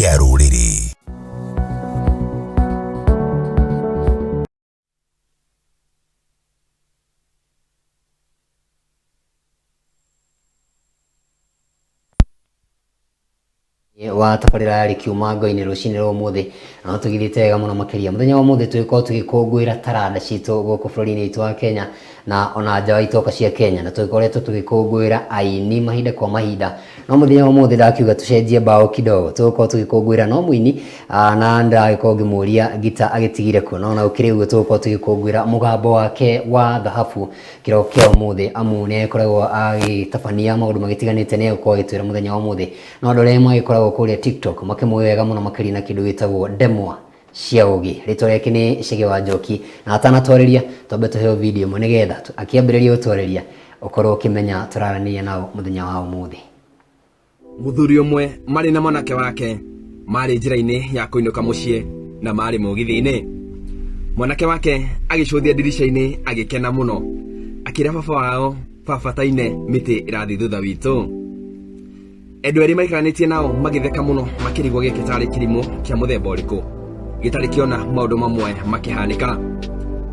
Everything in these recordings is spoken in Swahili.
cia rũrĩrĩ. Wa tabarira ya kiuma ngo-inĩ rũcinĩ rwa ũmũthĩ na tũgithĩte wega mũno makĩria mũthenya wa ũmũthĩ tũgĩkorwo tũgĩkũngũĩra taranda citũ gũkũ bũrũri-inĩ witũ wa Kenya na ona nja wa itoka cia Kenya na tũgĩkoretwo tũgĩkũngũĩra aini mahinda kwa mahinda no mũthenya wa ũmũthĩ ndakiuga tũcenjie mbao kidogo tũgĩkorwo tũgĩkũngũĩra no mũini na ndagĩkorwo ngĩmũria Gita agĩtigire kũ no na ũkĩrĩ ũguo tũgĩkorwo tũgĩkũngũĩra mũgambo wake wa thahabu kĩroko kĩa ũmũthĩ amu nĩ akoragwo agĩtabania maũndũ magĩtiganĩte nĩ agĩkorwo agĩtwĩra mũthenya wa ũmũthĩ no andũ arĩa magĩkoragwo kũrĩa TikTok makĩmũĩ wega mũno makĩria na kĩndũ gĩtagwo ndemwa cia ũgĩ rĩtwa rĩake nĩ Chege wa Njoki na atanatwarĩria twambe tũheo video ĩmwe nĩgetha akĩambĩrĩria gũtwarĩria ũkorwo ũkĩmenya tũraranĩria nao mũthenya wa ũmũthĩ. Mũthuri ũmwe marĩ na mwanake wake marĩ njĩra-inĩ ya kũinũka mũciĩ na marĩ mũgithi-inĩ. Mwanake wake agĩcũthia ndirica-inĩ agĩkena mũno akĩra baba wao babataine mĩtĩ ĩrathiĩ thutha witũ. Andũ erĩ maikaranĩtie nao magĩtheka mũno makĩrigwo gĩkĩ tarĩ kĩrimũ kĩa mũthemba ũrĩkũ gĩtarĩ kĩona maũndũ mamwe makĩhanĩka.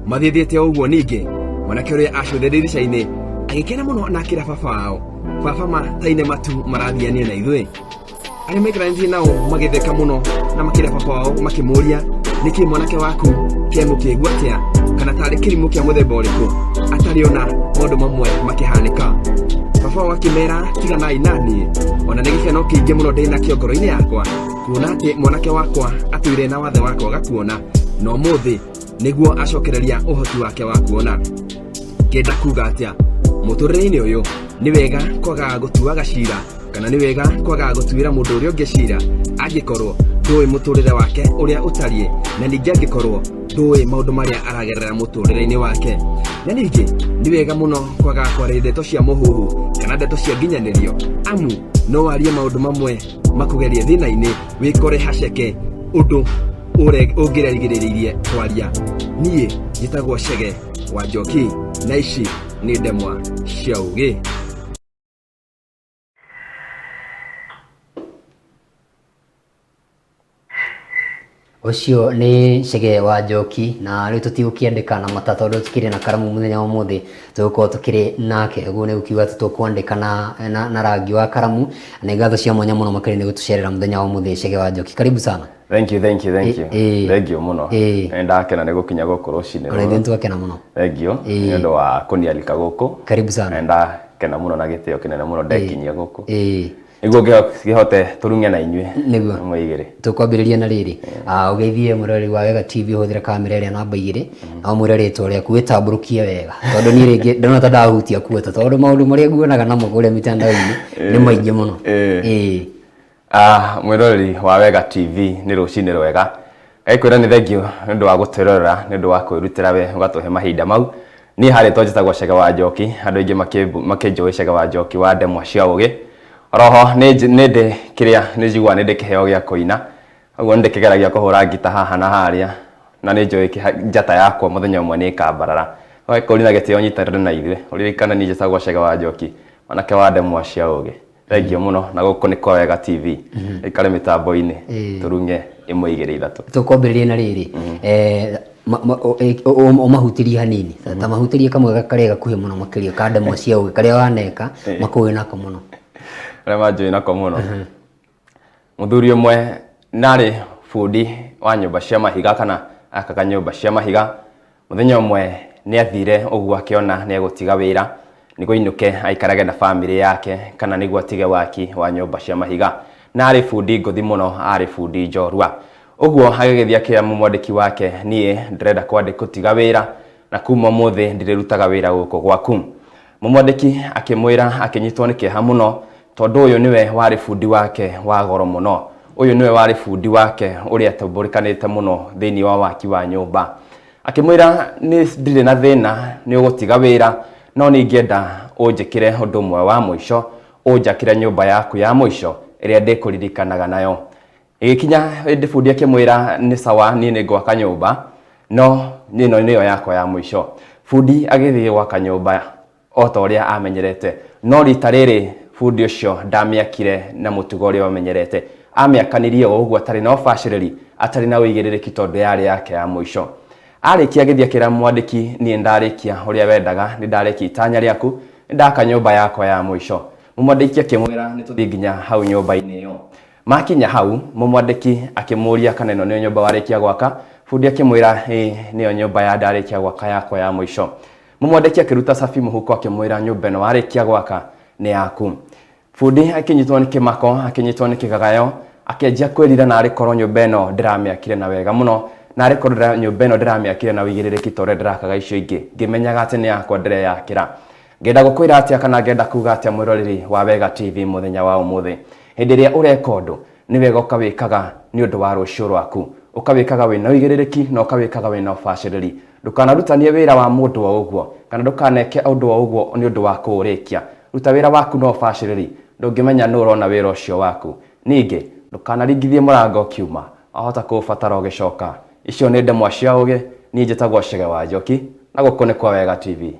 Mathiĩthĩte ũguo ningĩ mwanake ũrĩa acũthia ndirica-inĩ agĩkena mũno na akĩra baba wao baba mataine matu marathiania na ithuĩ. Arĩa maikaranĩtie nao magĩtheka mũno na makĩra baba wao makĩmũria nĩkĩ mwanake waku kĩamũkĩigua atĩa kana tarĩ kĩrimũ kĩa mũthemba ũrĩkũ atarĩ ona maũndũ mamwe makĩhanĩka. Baba wakĩmera tiganai naniĩ ona nĩ gĩkeno kĩingĩ mũno ndĩ nakĩo ngoro-inĩ yakwa kuona atĩ mwanake wakwa atũire na wathe wakwa gakuona no mũthĩ nĩguo acokereria ũhoti wake wa kuona. Ngenda kuga atĩa mũtũrĩre-inĩ ũyũ nĩ wega kwaga gũtuaga cira kana nĩ wega kwaga gũtuĩra mũndũ ũrĩa ũngĩ cira angĩkorwo ndũĩ mũtũrĩre wake ũrĩa ũtariĩ na ningĩ angĩkorwo ndũĩ maũndũ marĩa aragerera mũtũrĩre-inĩ wake. Na ningĩ nĩ wega mũno kwaga kwaria ndeto cia mũhuhu kana ndeto cia nginyanĩrio amu no warie maũndũ mamwe makũgerie thĩna-inĩ wĩkore haceke ũndũ ũngĩrerigĩrĩirie kwaria. Niĩ njĩtagwo Chege wa Njoki na ici nĩ ndemwa cia ũgĩ. Ũcio nĩ Chege wa Njoki na rĩu tũtigũkĩandĩka na mata tondũ tũkĩrĩ na karamu mũthenya wa ũmũthĩ tũgũkorwo tũkĩrĩ nake ũguo nĩ gũkiuga atĩ tũkwandĩka na rangi wa karamu na ngatho cia mwanya mũno makĩria nĩ gũtũcerera mũthenya wa ũmũthĩ Chege wa Njoki. Karibu sana. Thank you. Thank you mũno. Ndakena nĩ gũkinya gũkũ rũcinĩ rũrũ. Ona twakena mũno. Thank you. Nĩ ũndũ wa kũnialika gũkũ. Karibu sana. Ndakena mũno na gĩtĩo kĩnene mũno ndekinyia gũkũ. Nĩguo ngĩhote tũrunge na inyuĩ. Nĩguo. Mũigĩrĩ. Tũkwambĩrĩria na rĩrĩ. Ũgeithie mũrori wa Wega TV ũhũthĩra kamera ĩrĩa namba 2 na ũmwĩre rĩtwa rĩaku wĩtambũrũkie wega tondũ niĩ rĩngĩ ndona ta ndahutia kuota tondũ maũndũ marĩa nguonaga namo kũrĩa mitandao-inĩ nĩ maingĩ mũno. Mwĩroreri wa Wega TV nĩ rũcinĩ rwega. Ngaikwĩra nĩ thengiũ nĩ ũndũ wa gũtwĩrorera nĩ ũndũ wa kwĩrutĩra we ũgatũhe mahinda mau. Niĩ harĩ njĩtagwo Chege wa Njoki andũ aingĩ makĩnjũĩ Chege wa Njoki wa ndemwa cia ũgĩ. Roho nĩ ndĩ kĩrĩa nĩ njiguaga nĩ ndĩ kĩheo gĩa kũina ũguo nĩ ndĩkĩgeragia kũhũra ngita haha na harĩa na nĩ njũĩ njata yakwa mũthenya ũmwe nĩ ĩkambarara. Ũgakũria na gĩtĩo nyitanĩre na ithuĩ ũririkana niĩ njĩtagwo Chege wa Njoki mwanake wa ndemwa cia ũgĩ. Thengiũ mũno na gũkũ nĩ kwa Wega TV ĩkarĩ mĩtambo-inĩ tũrunge 1 2 3. Tũkwambĩrĩria na rĩrĩ ũmahutirie hanini ta mahutirie kamwe karĩa gakuhĩ mũno makĩria ka ndemwa cia ũgĩ karĩa waneka makũĩ nako mũno. Arĩa manjũĩ nako mũno. Mũthuri ũmwe narĩ bundi wa nyũmba cia mahiga kana akaga nyũmba cia mahiga. Mũthenya ũmwe nĩ athire ũguo akĩona nĩ egũtiga wĩra nĩguo ainũke aikarage na famĩlĩ yake kana nĩguo atige waki wa nyũmba cia mahiga. Na arĩ bundi ngũthi mũno arĩ bundi njorua. Ũguo agĩgĩthiĩ akĩra mũmwandĩki wake niĩ ndĩrenda gũtiga wĩra na kuma ũmũthĩ ndirĩrutaga wĩra gũkũ gwaku. Mũmwandĩki akĩmwĩra akĩnyitwo nĩ kĩeha mũno tondũ ũyũ nĩwe warĩ bundi wake wa goro mũno. Ũyũ nĩwe warĩ bundi wake ũrĩa atambũrĩkanĩte mũno thĩinĩ wa waki wa nyũmba. Akĩmwĩra nĩ ndirĩ na thĩna nĩ ũgũtiga wĩra no ningĩenda ũnjĩkĩre ũndũ ũmwe wa mũico ũnjakĩre nyũmba yaku ya mũico ĩrĩa ndĩkũririkanaga nayo. Ĩgĩkinya hĩndĩ bundi akĩmwĩra nĩ sawa niĩ nĩ ngwaka nyũmba no ĩno nĩyo yakwa ya mũico. Bundi agĩthiĩ gwaka nyũmba o ta ũrĩa amenyerete no rita rĩrĩ bundi ũcio ndamĩakire na mũtugo ũrĩa amenyerete. amĩakanirie ũguo atarĩ na ũbacĩrĩri atarĩ na ũigĩrĩrĩki tondũ yarĩ yake ya mũico. Arĩkia gĩthiĩ akĩra mwandĩki, niĩ ndarĩkia ũrĩa wendaga, nĩ ndarĩkia itanya rĩaku, nĩ ndaka nyũmba yakwa ya mũico. Mũmwandĩki akĩmwĩra nĩ tũthiĩ nginya hau nyũmba-inĩ ĩyo. Makinya hau, mũmwandĩki akĩmũria kana ĩno nĩyo nyũmba warĩkia gwaka. Bundi akĩmwĩra nĩyo nyũmba ya ndarĩkia gwaka yakwa ya mũico. Mũmwandĩki akĩruta cabi mũhuko akĩmwĩra nyũmba ĩno warĩkia gwaka nĩ yaku. Bundi akĩnyitwo nĩ kĩmako, akĩnyitwo nĩ kĩgagayo, akĩanjia kwĩrira na arĩkorwo nyũmba ĩno ndĩramĩakire na wega mũno, na arĩkorwo nyũmba ĩno ndĩramĩakire na ũigĩrĩrĩki tondũ ndĩrakaga icio ingĩ, ngĩmenyaga atĩ nĩ yakwa ndĩreyakĩra. Ngenda gũkwĩra atĩa kana ngenda kuga atĩa mwĩroreri wa Wega TV mũthenya wa ũmũthĩ, hĩndĩ ĩrĩa ũreka ũndũ nĩ wega ũkawĩkaga nĩ ũndũ wa rũciũ rwaku, ũkawĩkaga wĩna ũigĩrĩrĩki na ũkawĩkaga wĩna ũbacĩrĩri. Ndũkanarutanie wĩra wa mũndũ o ũguo, kana ndũkaneke ũndũ o ũguo nĩ ũndũ wa kũũrĩkia. Ruta wĩra waku na ũbacĩrĩri, ndũngĩmenya nũ ũrona wĩra ũcio waku. Ningĩ ndũkanaringithie mũrango ũkiuma, wahota kũũbatara ũgĩcoka. Icio nĩ ndemwa cia ũgĩ, niĩ njĩtagwo Chege wa Njoki, na gũkũ nĩ kwa Wega TV.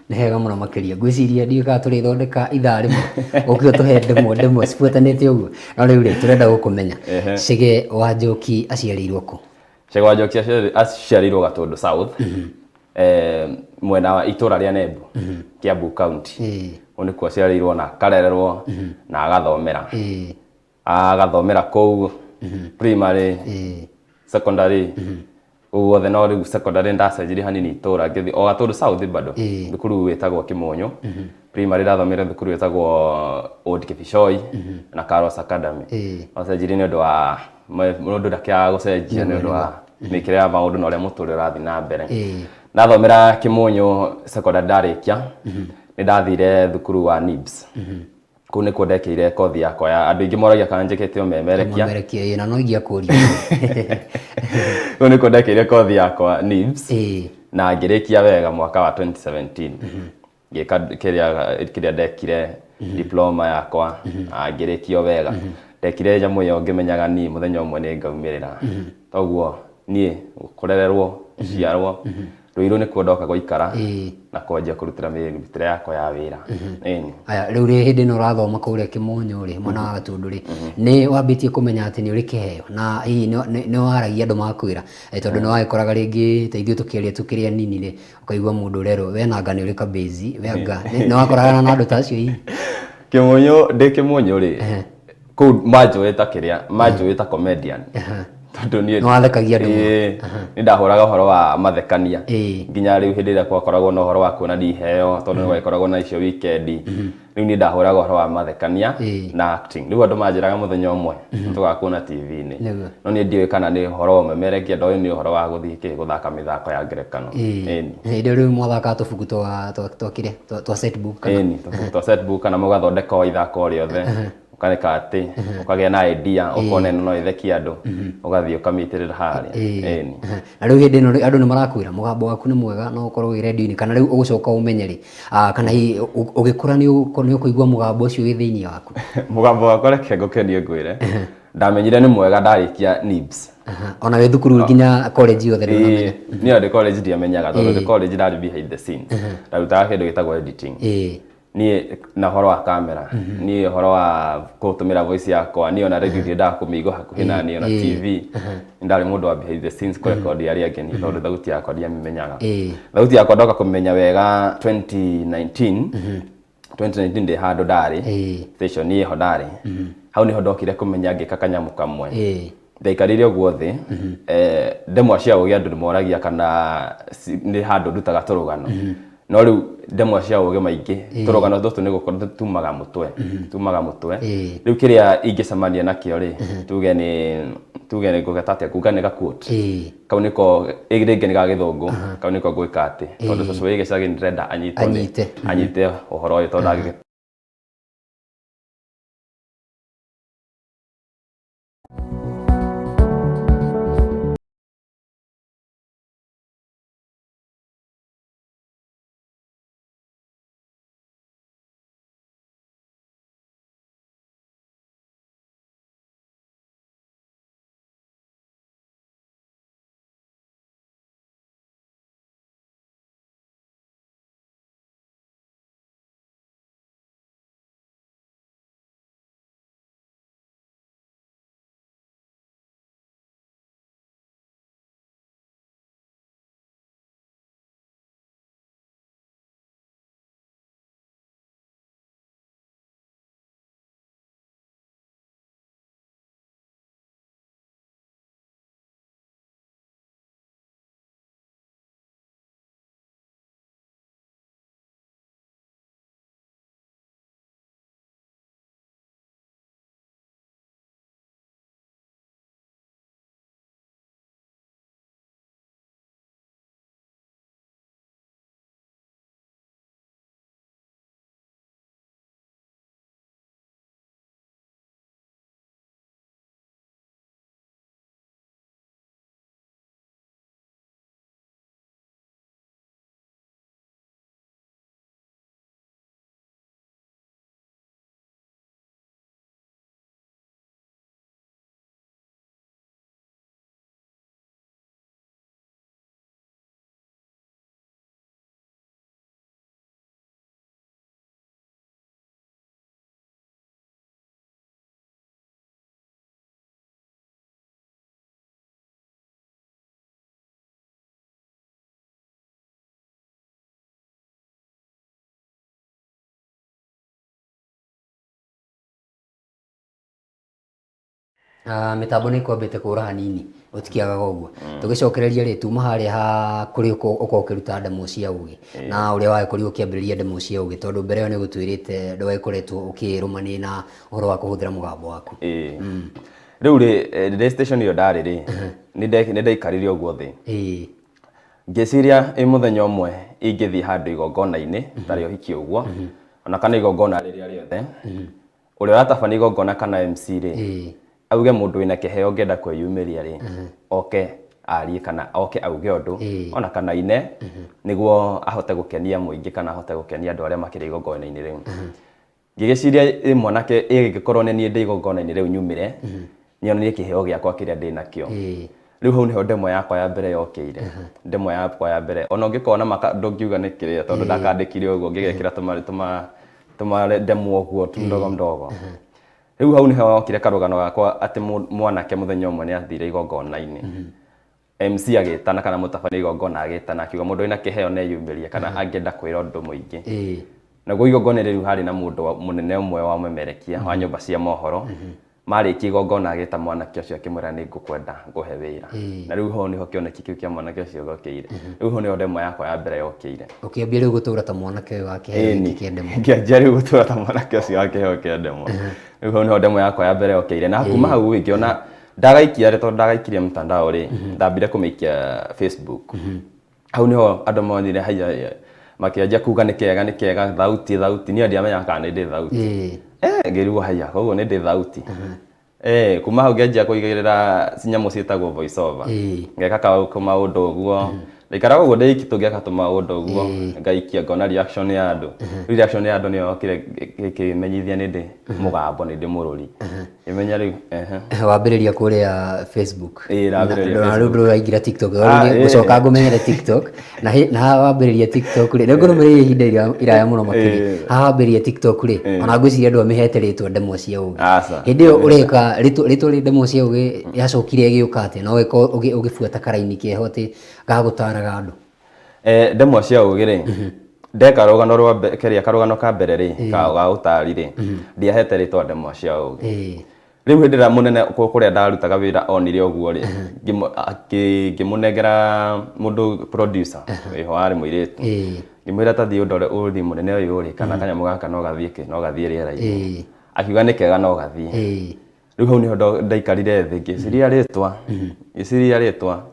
Nĩ hega mũno makĩria, ngwĩciria ndiũka tũrĩthondeka ithaa rĩmwe ũkĩo tũhe ndemwa cibuatanĩte ũguo. No rĩu rĩ tũrenda gũkũmenya Chege wa Njoki aciarĩirwo kũ? Chege wa Njoki aciarĩirwo Gatũndũ South, mwena wa itũra rĩa Nembu, Kiambu County. Kũu nĩkuo aciarĩirwo na akarererwo na agathomera. Agathomera kũu primary, secondary, guothe no rĩu secondary ndacenjirie hanini itũra ngĩthiĩ o Gatũndũ South bado, thukuru wĩtagwo Kĩmũnyũ. Primary ndathomera thukuru wĩtagwo Old Kĩbicoi na Carlos Academy. Wacenjirie nĩ ũndũ wa mũndũ ndakĩaga gũcenjia nĩ ũndũ wa mĩkĩre ya maũndũ na ũrĩa mũtũrĩre ũrathiĩ na mbere. Ndathomera Kĩmũnyũ secondary ndarĩkia, nĩ ndathire thukuru wa NIBS. Kũu nĩkuo ndekĩire kothi yakwa ya andũ aingĩ moragia kana njĩkĩte ũmemerekia. Ũmemerekia na no ingĩakũria. Kũu nĩkuo ndekĩire kothi yakwa NIBS na ngĩrĩkia wega mwaka wa 2017. Ngĩka kĩrĩa ndekire diploma yakwa na ngĩrĩkia wega. Ndekire nyamũ ĩyo ngĩmenyaga niĩ mũthenya ũmwe nĩ ngaumĩrĩra. Toguo niĩ kũrererwo, ciarwo Ruiru nĩkuo ndoka gũikara na kwanjia kũrutĩra mĩrutĩre yakwa ya wĩra. Aya rĩu rĩ hĩndĩ ĩno ũrathoma kũrĩa Kĩmũnyũ rĩ mwena wa Gatũndũ rĩ, nĩ wambĩtie kũmenya atĩ nĩ ũrĩ kĩheo na hihi nĩ waragia andũ makwĩra, tondũ nĩ wagĩkoraga rĩngĩ ta ithuĩ tũkĩrĩ anini rĩ, ũkaigua mũndũ ũrerwo we nanga nĩ ũrĩ kabĩci we anga nĩ wakoragana na andũ ta acio hihi? Kĩmũnyũ ndĩ Kĩmũnyũ rĩ, kũu manjũĩ kĩrĩa, manjũĩ ta comedian. Tondũ niĩ wathekagia andũ. Nĩ ndahũraga ũhoro wa mathekania. Nginya rĩu hĩndĩ ĩrĩa gwakoragwo na ũhoro wa kuonania iheo, tondũ nĩ gwagĩkoragwo na icio weekend. Rĩu niĩ ndahũraga ũhoro wa mathekania na acting. Rĩu andũ manjĩraga mũthenya ũmwe tũgakuona TV-inĩ. No niĩ ndiũĩ kana nĩ ũhoro wa ũmemerekia, ndoĩ nĩ ũhoro wa gũthiĩ gũthaka mĩthako ya ngerekano. Hĩndĩ rĩu mwathakaga tũbuku twa setbook kana? Twa setbook kana mũgathondeka o ithako rĩothe. Ũkareka atĩ ũkagĩa na idea ũkona ĩno no ĩthekie andũ ũgathiĩ ũkamĩitĩrĩra harĩa. Na rĩu hĩndĩ ĩno andũ nĩ marakwĩra mũgambo waku nĩ mwega no ũkorwo wĩ radio-inĩ, kana rĩu ũgũcoka ũmenye rĩ kana hihi ũgĩkũra nĩ ũkũigua mũgambo ũcio wĩ thĩinĩ waku? Mũgambo wakwa reke ngũkenie ngwĩre, ndamenyire nĩ mwega ndarĩkia NIBS. Ona wĩ thukuru nginya college yothe ndũnamenya? Niĩ ndĩ college ndiamenyaga tondũ ndĩ college ndarĩ behind the scenes, ndarutaga kĩndũ gĩtagwo editing. Niĩ na ũhoro wa kamera, niĩ ũhoro wa gũtũmĩra voice yakwa, niĩ ona radio ndiendaga kũmĩigua hakuhĩ na niĩ, ona TV nĩ ndarĩ mũndũ wa behind the scenes kũrekondi arĩa angĩ niĩ tondũ thauti yakwa ndiamĩmenyaga. Thauti yakwa ndoka kũmenya wega 2019 ndĩ handũ ndarĩ station ho ndarĩ, hau niho ndokire kũmenya ngĩka kanyamũ kamwe. Ndaikarire ũguo thĩ, ndemwa cia ũgĩ andũ nĩmoragia kana nĩ handũ ndutaga tũrũgano. No rĩu ndemwa cia ũgĩ maingĩ tũrũgano tũtũ nĩ gũkorwo tumaga mũtwe. Rĩu kĩrĩa ingĩcemania nakĩo rĩ, tuge nĩ ngũgeta atĩa, kuga nĩ ga-quote. Kau nĩko rĩngĩ nĩ gagĩthũngũ, kau nĩko ngwĩka atĩ tondũ cũcũ wĩ gĩcagi nĩndĩrenda anyite ũhoro ũyũ tondũ mitambo nä kwambä kå hanini å tikiagaga å guo tå gä cokereria rä tuma harä ha kå rä å kä ruta ndemo cia å gä na å rä a wagä korirwo å kä ambä rä ria ndemo cia å gä tondå mbere ä yo nä gå twä rä te ndå koretwo å kä rå manä na å horo wa kå hå thä ra må gambo waku rä u rä station ä yo ndarä rä nä ndaikarire å guo thä ngä ciria ä må thenya å mwe ingä thiä handå igongona-inä tarä å hiki å guo ona kana igongona rä rä a rä othe å rä a ũratabania igongona kana MC rä auge må ndå wä na kä heo ngenda kweyumä ria rä oke arie kana oke auge å ndå ona kana ine nä guo ahote gå kenia må ingä kana ahote gå kenia andå arä a makä rä igongona-inä rä u ngä gä ciria ä mwanake ä gä korwo nä niä ndä igongona-inä rä u nyumä re nä onanie kä heo gä akwa kä rä a ndä nakä rä u hau nä ho ndemo yakwa ya mbere yokä ire ndemo yakwa ya mbere ona å ngä kona ndå ngiuga nä kä rä a tondå ndakandä kire å guo ngä gekä ra tå ndemo å guo mdogo mdogo rä u hau nä ho yokire karå gakwa atä mwanake må thenya å mwe nä athire igongona-inä MC agä tana kana må tabania igongona agä tana akiuga må ndå wä na kä heo neyumä rie kana angenda kwä ra å ndå må ingä naguo igongona rä u harä na må ndå må nene å mwe wa memerekia wa nyå cia mohoro marä kie igongona agä ta mwanake å cio akä mwä ra nä ngå kwenda ngå he wä ra na rä u ho nä ho kä oneki kä u kä a mwanake å cio gokä ire rä u ho nä ho ndemo yakwa ya mbere yokä ire å kä ambia rä u gå tå ra ta mwanake å wakä kä ndemo kä anjia rä u gå tå ra ta mwanake å cio wakä heo kä ndemo rä u ho nä ho ndemo yakwa ya mbere yokä ire na kuma hau ä ngä ona ndagaikia rä tondå ndagaikirie mtandao rä ndambire kå mä ikia Facebook hau nä ho andå monire haya makä anjia kuga nä kega thauti niä ndiamenyaga kana nä ndä thauti ngä rigwo haya koguo nä ndä thauti kuma hau ngäanjia kå igä rä ra cinyamå ciätagwo voice over ngeka kaå maå ndå å guo ndaikaraga å guo ndä iki tå ngä aka tå maå ndå å guo ngaikia ngona reaction ya andå reaction ya andå nä yokire kä menyithia nä ndä må gambo nä ndä må rå ri imenya rä u wambä rä ria kå rä a Facebook rä rä u ndå raingä ra TikTok gå coka ngå menyere TikTok na wambä rä ria TikTok rä rä ngå rå mä rä ire ihinda iraya må no makä haha wambä rä ria TikTok rä ona ngwä ciria andå amä hete rä twa ndemo cia å gä hä ndä ä yo å reka rä twa rä ndemo cia å gä yacokire ä gä å ka atä na å gä buata karaini kä eho atä gagå taraga andå ndemo cia å gä rä ndeka rågano rwa keria karågano ka mbere rä ga gå tari rä ndiahete rä twa ndemo cia å gä rä u hä ndä ä rä a må nene kå rä a ndarutaga wä ra onire å guo rä ngä må nengera må ndå wä ho warä må irä tu ngä mwä ra tathiä å ndore å thi må nene å yå rä kana kanyamå gaka no gathiä rä era-inä akiuga nä kega no gathiä rä u hau nä ho ndaikarire thä ngä ciria rä twa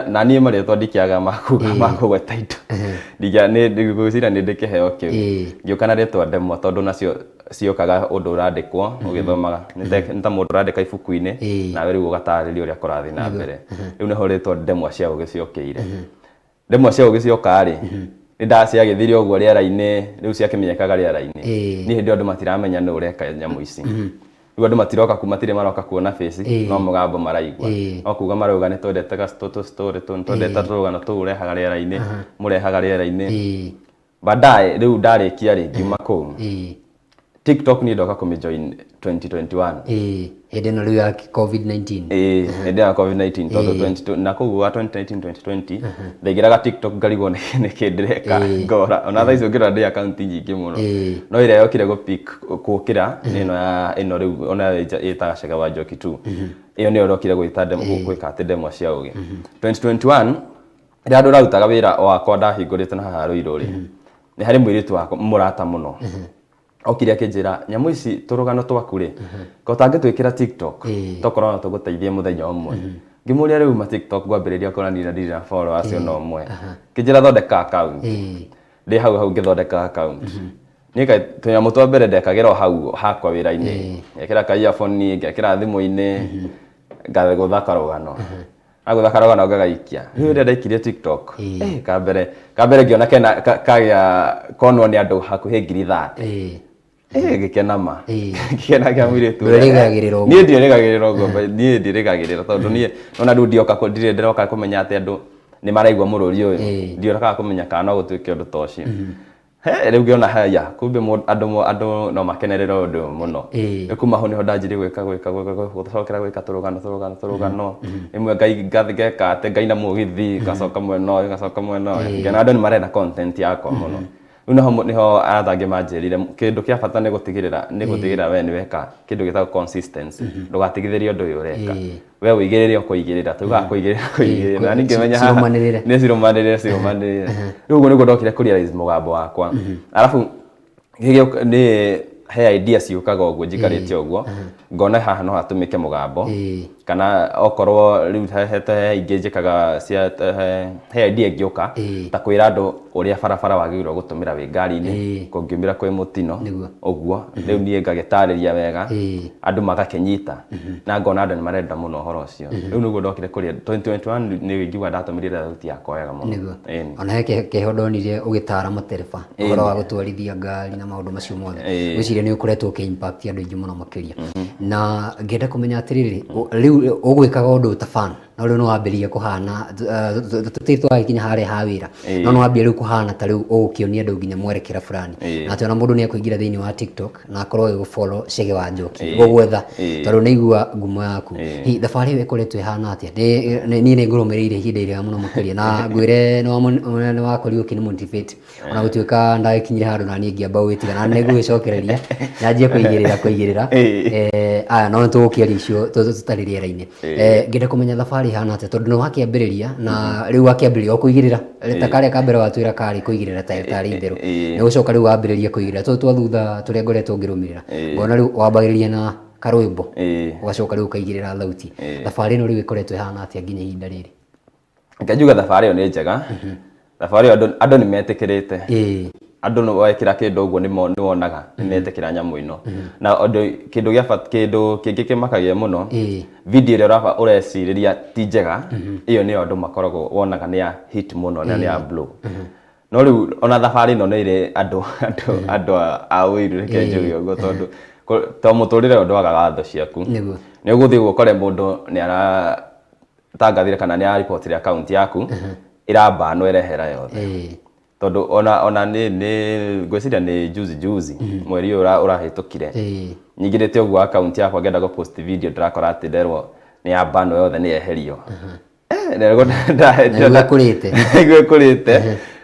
na niä marä twa ndikäaga makå gweta indo ngå cira nä ndä kä heo kä u ngä å kana rä twa ndemo tondå nacio ciokaga å ndå å randä kwo å gä thomaga nä ta må ndå å randä ka ibuku-inä nawe rä u å gatarä ria å rä a kå rathiä na mbere rä u nä ho rä twa ndemwa cia å gä ciokä ire ndemwa cia å gä cioka rä nä ndaciagä thire å guo rä era-inä rä u ciakä menyekaga rä era-inä niä hä ndä ä yo andå matiramenya nä å reka nyamå ici rä u andå matiroka ku matirä maroka kuona face no må gambo maraigua no kuga marauga nä twendete nä twendete tå rå gano tå å rehaga rä era-inä må rehaga rä era-inä baadaye rä u ndarä kia rä ngiuma kå u TikTok ni ndoka kå mä join 2021 hä ndä no rä u ya COVID-19 hä ndä ya COVID-19 tondå na kå guo 2019-2020 ndaingä TikTok ngarigwo nä kä ndä reka ngora ona thaa icio ngä rora ndä account nyingä må no no ä rä a yokire gå kä ra ä no rä u ona ä taga Chege wa Njoki tu ä yo nä yo rokire gwä ka atä ndemwa cia å gä 2021 rä a andå rarutaga wä ra wakwa ndahingå rä te na haha rå irå rä nä harä må irä tu wakwa må rata må no okire akinjira nyamå ici tå rå gano twaku rä ngotangä twä kä ra TikTok tokorwo no tå gå teithie må thenya å mwe ngä må ria rä u ma TikTok ngwambä rä ria kå ranina ndirä na followers o no mwe kä njä ra thondeka account ndä hau hau ngä thondeka account niä kaä tå nyamå twa mbere ndekagä ra o hau hakwa wä ra-inä ngäkä ra ka earphone ngäkä ra thimå-inä ngagå thaka rå gano agå thaka rå gano ngagaikia rä u rä a ndaikirie TikTok kambere ngä ona kagä a konwo nä andå hakuhä ngiri 30 ngä kena ma ngä kena kä amå irä tu niä ndirä gagä rä ra å guo niä ndirä gagä rä ra tondå niä ona rä u ndirä ndäroka kå menya atä andå nä maraigua må rå ri å yå ndiokaga kå menya kana no gå tuä ke å ndå ta å cio rä u ngä ona haya kumbe andå no makenerere å ndå må no rä kuma hau nä ho ndanjire gå cokera gwä ka tå rå gano ĩmwe ngeka atä ngaina må githi ngacoka mwena å yå ngena andå nä marenda content yakwa må no Riu niho arathangi manjirire kindu kia bata ni gutigirira we ni weka kindu gitagwo consistency ndugatigithirie undu uyu ureka we uigirire kuigirira tuga kuigirira na ninge menya haha ni cirumanirire riu uguo niguo ndokire ku realize mugambo wakwa alafu ni he idea ciukaga uguo njikaritie uguo ngona haha no hatumike mugambo kana okorwo riu he ingi njikaga cia he idea ngiuka ta kwira andu uria barabara wagirwo gutumira wi ngari-ini kungiumira kwi mutino uguo riu nie ngagitariria wega andu magakenyita na ngona andu ni marenda muno horo ucio riu niguo ndokire kuria 2021 ni wingiwa ndatumirire thauti yakwa wega muno ona he kehondonire ugitara matereba horo wa gutwarithia ngari na maundu macio mothe wiciria ni ukoretwo ke impact andu ingi muno makiria na ngenda kumenya atiriri riu ugwikaga undu ta fan no riu no wambiria kuhana tutitwa ikinya hare ha wira no wambiria riu kuhana ta riu ugukionia andu nginya mwerekera fulani na tena mundu ni akuingira thiini wa TikTok na akorwo gufollow Chege wa Njoki gugwetha tondu ni igua ngumo yaku thabari we ikoretwo ihana atia ni ni ngurumirire ihinda iria muno makiria na ngwire no wakorirwo kini motivate ona gutuika ndakinyire handu na ni ngiamba gwitiga na niguo icokereria yanjie kuigirira aya no tugukiaria icio tutari riera-ini ngenda kumenya thabari hana atia tondu no wakiambiriria na riu wakiambiriria kuigirira ta karia kambere watwira kari kuigirira tari theru ni gucoka riu wambiriria kuigirira twa thutha turia ngoretwo ngirumirira ngona riu wambagiriria na karwimbo ugacoka riu ukaigirira thauti thabari no riu ikoretwo ihana atia nginya ihinda riri nganjuga thabari yo ni njega thabari andu ni metikirite andu no wekira kindu uguo ni wonaga ni metikira nyamu ino na kindu kingi kimakagia muno video ira ureciriria ti njega iyo ni andu makoragwo wonaga ni ya hit muno na ni ya blow no riu ona thabari no ni ire andu a wiru reke njuge uguo tondu to muturire undu wagaga tho ciaku ni uguthi ukore mundu ni ara tangathire kana ni reportire account yaku iramba no irehera yothe tondu ona ni gwiciria ni juzi mweri urahitukire nyigirite uguo account yakwa ngenda go post video ndakora ati nderwo ni ya bano yothe ni eherio nderwo ndakurite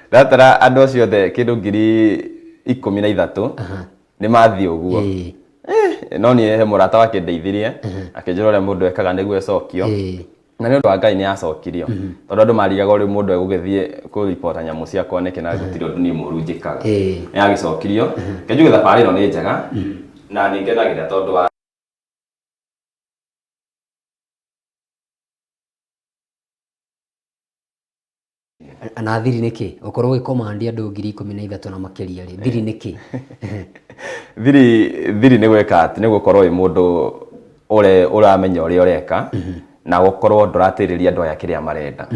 ndatara andu acio the kindu 13 ni mathi uguo no ni he murata wake ndeithirie akinjira uria mundu ekaga niguo ecokio na ni undu wa Ngai ni acokirio tondu andu marigaga uri mundu egugithie ku report nyamu cia koneke na gutiri undu ni muru njikaga ni agicokirio ngejuge thabari no ni njega na ni ngenagira tondu wa na thiri niki ukorwo gikomandi andu 13 na makiria ri thiri niki thiri ni gweka ati ni gukorwo wi mundu uramenya uria ureka na gukorwo nduratiriria andu aya kiria marenda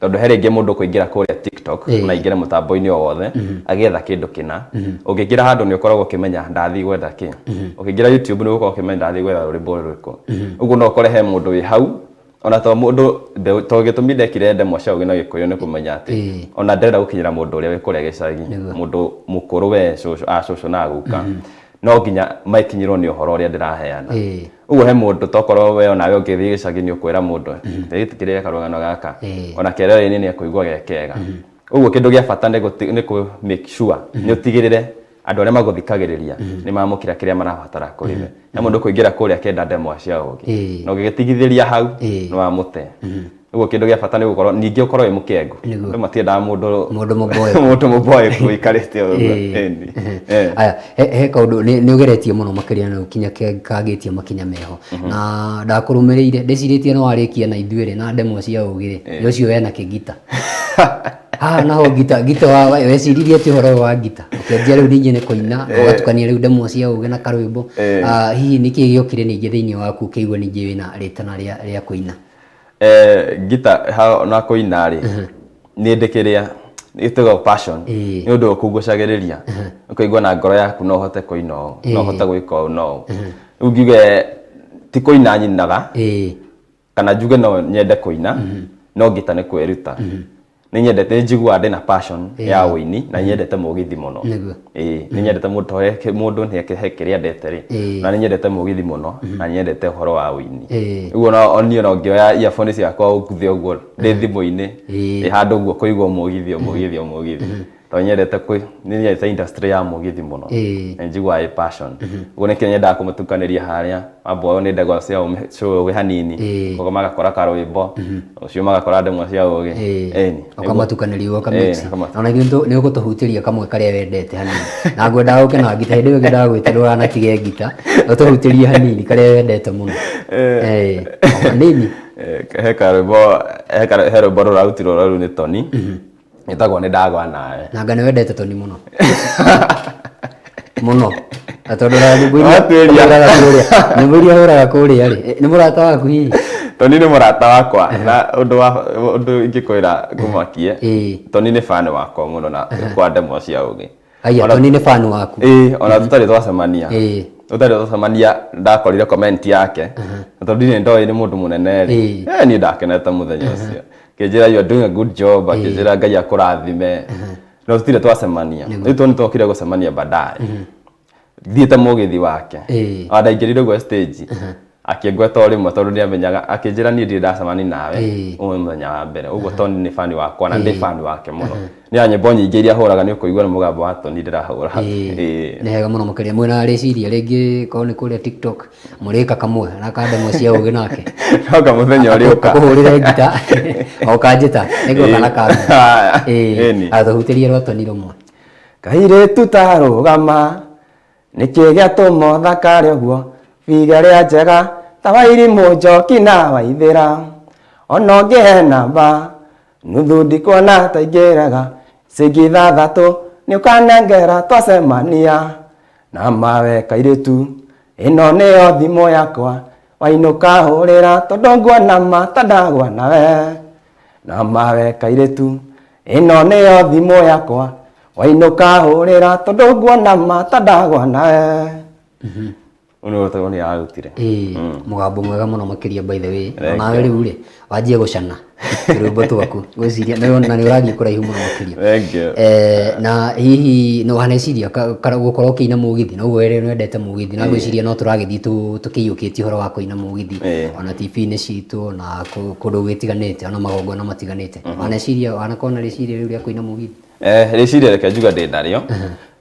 tondu he ringi mundu kuingira kuria TikTok na ingira mutambo-ini o wothe agetha kindu kina ukingira handu ni ukoragwo ukimenya ndathi gwetha ki ukingira YouTube ni ukoragwo ukimenya ndathi gwetha rwimbo ruriku uguo no ukore he mundu wi hau ona to mundu to gitumi ndekire ndemo cia ugi na gikuyu ni kumenya ati ona ndenda gukinyira mundu uria wi kuria gicagi mundu mukuru we coco na guka no nginya maikinyirwo ni uhoro uria ndiraheana uguo he mundu tokorwo we ona we ungithii gicagi ni ukwira mundu nditikire karugano gaka ona kerere ni akuigwa gekega uguo kindu gia bata ni ku make sure ni utigirire andu aria maguthikagiriria ni mamukira kiria marabatara kurime na mundu kuingira kuria kenda ndemo cia ugi no gigitigithiria hau no amute uguo kindu gia bata ni gukorwo ningi ukorwo wi mukengu ndu matiendaga mundu muboye kuikarite uguo aya he kaundu ni ugeretie muno makiria na ukinya kagitie makinya meho na ndakurumireire ndeciritie no warikia na ithuire na ndemo cia ugire ucio wena kigita naho gita wa weciririe ati horo wa gita ukianjia riu ningi ni kuina ugatukania riu ndemo cia ugi na karwimbo hihi niki giokire ningi thiini waku keigua ningi wina ritana ria kuina gita na kuina ri ni ndikiria itugo passion ni undu ukugucagiriria ukaigua na ngoro yaku no hote kuina no hote gwika no ugiuge ti kuina nyinaga kana njuge no nyende kuina no gita ni kwiruta ni nyendete njigua ndi na passion ya wini na nyendete mugithi muno ni nyendete mundu ni ekiria ndete na ni nyendete mugithi muno na nyendete horo wa wini uguo no onio no ngioya earphones yakwa ukuthi uguo ndi thimu-ini handu uguo kuigwa mugithi to nyendete nyendete industry ya mugithi muno njigua i passion gone kenya nda kumutukaniria haria abo ne ndago cia show we hanini ko magakora karwimbo ucio magakora ndemwe cia ugi eni okamatukanĩrio okamix ona gĩtũ nĩ ũgũtũhutĩria kamwe karĩa wendete hanini na ngwenda ũke na ngita hĩndĩ ĩyo ngĩndagwĩtĩrwo na tige ngita ũtũhutĩrie hanini karĩa wendete mũno hanini he karwimbo he rwimbo rũrautirwo rũu nĩ Toni etagwo nĩ ndagwa nawe nanga nĩ wendete Toni mũno mũno atondũ na nĩmũiria hũraga kũrĩa rĩ nĩ mũrata waku hihi Toni nĩ mũrata wakwa na ũndũ ingĩkwĩra ngũmakie Toni nĩ fan wakwa mũno na kwa ndemwa cia ũgĩ aya Toni nĩ fan waku ona tũtarĩ twacemania ndakorire comment yake tondũ nĩ ndoĩ nĩ mũndũ mũnene rĩ niĩ ndakenete mũthenya ũcio kĩnjĩra you are doing a good job akĩnjĩra Ngai akũrathime no tũtirĩ twacemania rĩu Toni tũkire gũcemania baadaye thiĩte mũgithi wake ndaingĩrire gwa stage akĩngweta ũrĩmwe tondũ nĩamenyaga akĩnjĩra niĩ ndirĩ ndacemania nawe ũmwe mũthenya wa mbere ũguo Toni nĩ fan wakwa na ndĩ fan wake mũno nĩ nyĩmbo nyingĩ iria hũraga nĩ ũkũigua nĩ mũgambo wa Toni ndĩrahũra nĩ hega mũno makĩria mwĩna rĩciria rĩngĩ korwo nĩ kũrĩa TikTok mũrĩka kamwe na kandemwe cia ũgĩ nake no kamũthenya ũrĩa ũkũhũrĩre ngita okanjĩta nĩguo kana karu atũhutĩrie rwa Toni rũmwe kairĩtu tarũgama nĩkĩ gĩatũma thakare ũguo biga rĩa njega ta wa irimũ njoki na waithĩra ona ũngĩhe namba nuthu ndikuona ta ingĩraga cĩngĩ ithathatũ nĩ ũkanengera twacemania na mawe kairĩtu ĩno nĩyo thimũ yakwa wainũka hũrĩra tondũ nguona ma ta ndagwa nawe na mawe kairĩtu ĩno nĩyo thimũ yakwa wainũka hũrĩra tondũ nguona ma ta ndagwa nawe uno to ni arutire mugambo mwega muno makĩria by the way nawe rĩu rĩ wanjie gũcana rwĩmbo twaku gwĩciria na nĩ ũrathiĩ kũraihu mũno makĩria na hihi no haneciria gũkorwo ũkĩina mũgithi no were nĩwendete mũgithi na gwĩciria no tũragĩthiĩ tũkĩiyũkĩtie ũhoro wa kũina mũgithi ona TV-inĩ citũ na kũndũ gwĩtiganĩte ona magongona matiganĩte haneciria wanakorwo na rĩciria rĩu rĩa kũina mũgithi rĩciria reke njuga ndĩ narĩo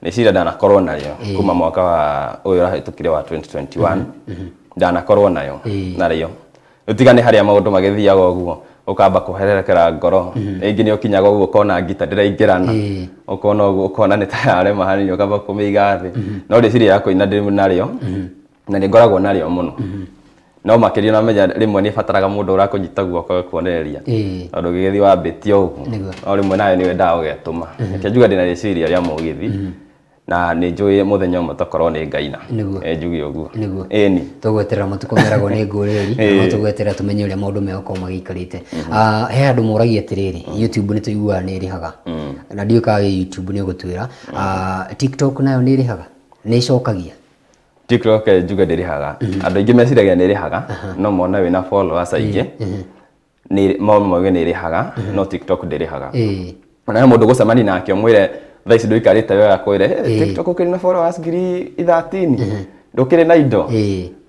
rĩciria ndanakorwo narĩo kuma mwaka wa ũyũ ũrahĩtũkire wa 2021 ndanakorwo narĩo ũtigane harĩa maũndũ magĩthiaga ũguo ũkamba kũhererekera ngoro rĩngĩ nĩ ũkinyaga ũguo ũkona ngita ndĩraingĩrana ũkona ũguo ũkona nĩ ta yarema hanini ũkamba kũmĩiga thĩ no rĩciria ya kũina ndĩ narĩo na nĩ ngoragwo narĩo mũno no makĩria na menya rĩmwe nĩ bataraga mũndũ ũrakũnyita guoko kuonereria tondũ gĩgĩthi wambĩtie ũguo o rĩmwe nawe nĩ wendaga ũgetũma reke njuga ndĩ na rĩciria rĩa mũgithi na nĩ njũĩ mũthenya ũmwe tokorwo nĩ ngaina njuge ũguo ĩni tũgweterera matukũ meragwo nĩ ngũrĩri no tũgweterera tũmenye ũrĩa maũndũ megũkorwo magĩikarĩte he andũ moragia atĩrĩrĩ YouTube nĩ tũiguaga nĩ ĩrĩhaga na ndiũĩ kana YouTube nĩ ũgũtwĩra TikTok nayo nĩ ĩrĩhaga nĩ ĩcokagia TikTok njuga ndĩrĩhaga andũ aingĩ meciragia nĩ ĩrĩhaga no mona wĩna followers aingĩ nĩ moige nĩ ĩrĩhaga no TikTok ndĩrĩhaga ona mũndũ gũcemania nake mwĩre thaa ici ndũikarĩte wega kwĩre TikTok ũkĩrĩ na followers 13,000 ndũkĩrĩ na indo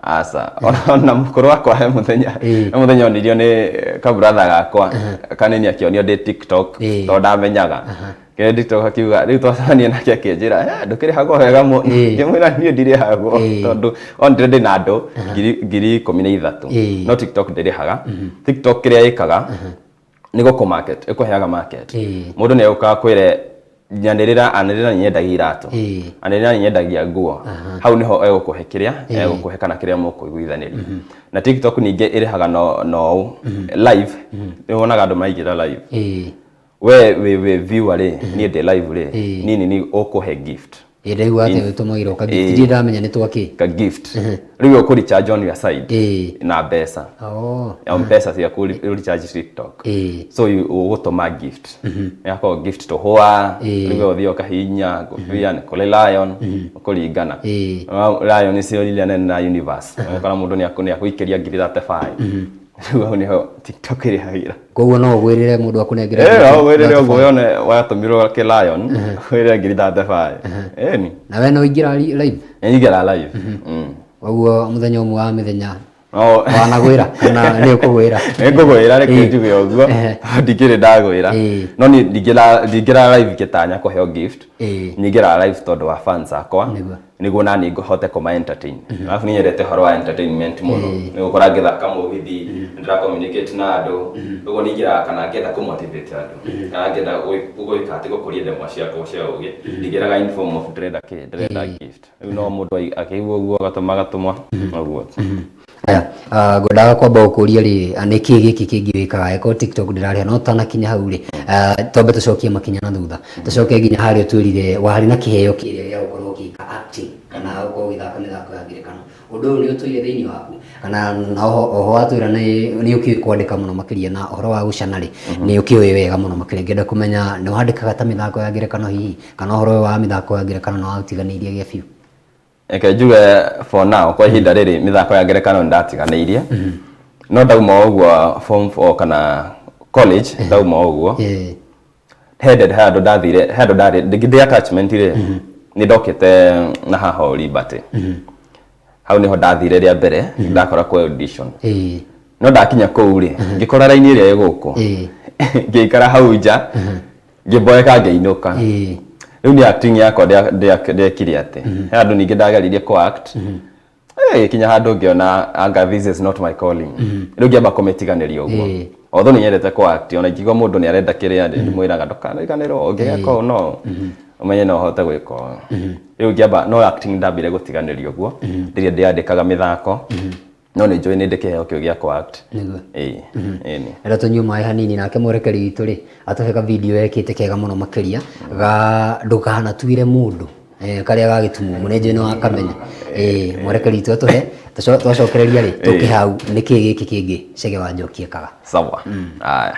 aca ona mũkũrũ wakwa he mũthenya onirio nĩ kabratha gakwa kanini akĩonio ndĩ TikTok tondũ ndamenyaga kĩrĩa TikTok akiuga rĩu twacemania nake akĩnjĩra ndũkĩrĩhagwo wega mũno ngĩmwĩra niĩ ndirĩhagwo tondũ onire ndĩ na andũ 13,000 no TikTok ndĩrĩhaga TikTok kĩrĩa ĩkaga nĩ gũkũ market ĩkũheaga market mũndũ nĩ agũkaga kwĩre anĩrĩra nyendagia iratũ anĩrĩra nyendagia nguo hau niho egũkũhe kĩrĩa egũkũhe kana kĩrĩa mũkũiguithanĩria na TikTok ningĩ ĩrĩhaga no live nĩ wonaga andũ maigĩra live we viewer rĩ niĩ ndĩ live rĩ nini ni ũkũhe gift ndĩraigua atĩ ũtũmagĩrwo ka gift ndirĩ ndamenya nĩ twakĩ ka gift rĩu ũkũrecharge on your side na mbeca mbeca ciaku recharge TikTok so ũgũtũma gift yakorwo gift tũhũa rĩu ũthiĩ ũkahihinya ngũbia nĩ kũrĩ Lion ũkũringana Lion icio iria nene na universe ũgakora mũndũ nĩ akũikĩria 35,000 rĩu hau nĩho TikTok ĩrĩhagĩra koguo no ũgwĩrĩre mũndũ akũnengere ũgwĩrĩre ũguo wone watũmirwo kĩ Lion ũgwĩrĩre 35,000 ĩni na we no ingĩra live ingĩra live koguo mũthenya ũmwe wa mĩthenya wanagwira kana nĩ ũkũgwĩra nĩngũgwĩra reke njuge ũguo ndingĩrĩ ndagwĩra no ni ndingĩra live gĩtanya kũheo gift nyingĩra live tondũ wa fans akwa nĩguo nani ngũhote kũma entertain alafu nĩ nyendete ũhoro wa entertainment mũno nĩgũkora ngĩthaka mũgithi ndĩra communicate na andũ ũguo ningĩra kana ngĩenda kũmotivate andũ kana ngĩenda gũgwĩka atĩ gũkũria ndemwa ciakwa cia ũgĩ ndingĩraga inform of ndĩrenda gift rĩu no mũndũ akĩigua ũguo agatũma ũguo ngwendaga kwamba gũkũria rĩ nĩkĩ gĩkĩ kĩngĩ wĩkaga eko TikTok ndĩrarĩa no tanakinya hau rĩ twambe tũcokie makinya na thutha tũcoke nginya harĩa twĩrire warĩ na kĩheo kĩrĩa gĩa gũkorwo ũgĩka acting kana gũkorwo ũgĩthaka mĩthako ya ngerekano ũndũ ũyũ nĩ ũtũire thĩinĩ waku kana oho watwĩra nĩ ũkĩũĩ kwandĩka mũno makĩria na ũhoro wa gũcana rĩ nĩ ũkĩũĩ wega mũno makĩria ngenda kũmenya nĩ wandĩkaga ta mĩthako ya ngerekano hihi kana ũhoro wa mĩthako ya ngerekano nĩ waũtiganĩirie gĩa biũ eke njuge for now kwa ihinda rĩrĩ mĩthako ya ngerekano ndatiganĩirie no ndauma ũguo form 4 kana college ndauma ũguo handũ ndarĩ ndĩ attachment rĩ nĩ ndokĩte na haha Liberty hau niho ndathire rĩa mbere ndakora kwa audition no ndakinya kũu rĩ ngĩkora raini ĩrĩa ĩgũkũ ngĩikara hau nja ngĩmboeka ngĩinũka rĩu nĩ acting yakwa ndekire atĩ he andũ ningĩ ndageririe ku act kinya handũ ngĩona anga this is not my calling rĩu ngĩamba kũmĩtiganĩria ũguo although nĩ nyendete ku act ona ingĩigua mũndũ nĩ arenda kĩrĩa ndĩmwĩraga ndũkariganĩrwo ũngĩgeka ũũ no umenye no hote gwĩka rĩu ngĩamba no acting ndambire gũtiganĩria ũguo rĩrĩa ndĩandĩkaga mĩthako no nĩ njũĩ nĩ ndĩ kĩheo kĩu gĩa ku act rĩrĩa tũnyua maĩ hanini nake mũrekeri witũ rĩ atũhe ka video ekĩte kega mũno makĩria ga ndũkanatuire mũndũ karĩa gagĩtumumu nĩ njũĩ nĩ wakamenya mũrekeri witũ atũhe twacokereria rĩ tũke hau nĩkĩ gĩkĩ kĩngĩ Chege wa Njoki ekaga sawa aya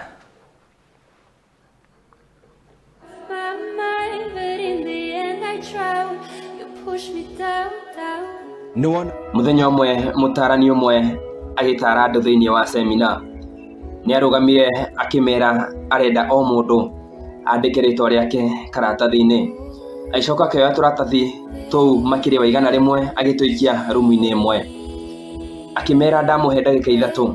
muthenya ũmwe mũtarani ũmwe agĩtara andũ thĩinĩ wa seminar nĩ arũgamire akĩmera arenda o mũndũ andĩke rĩtwa rĩake karatathi-inĩ agĩcoka akĩoya tũratathi tũu makĩria wa igana rĩmwe agĩtũikia rumu-inĩ ĩmwe akĩmera ndamũhe ndagĩka ithatũ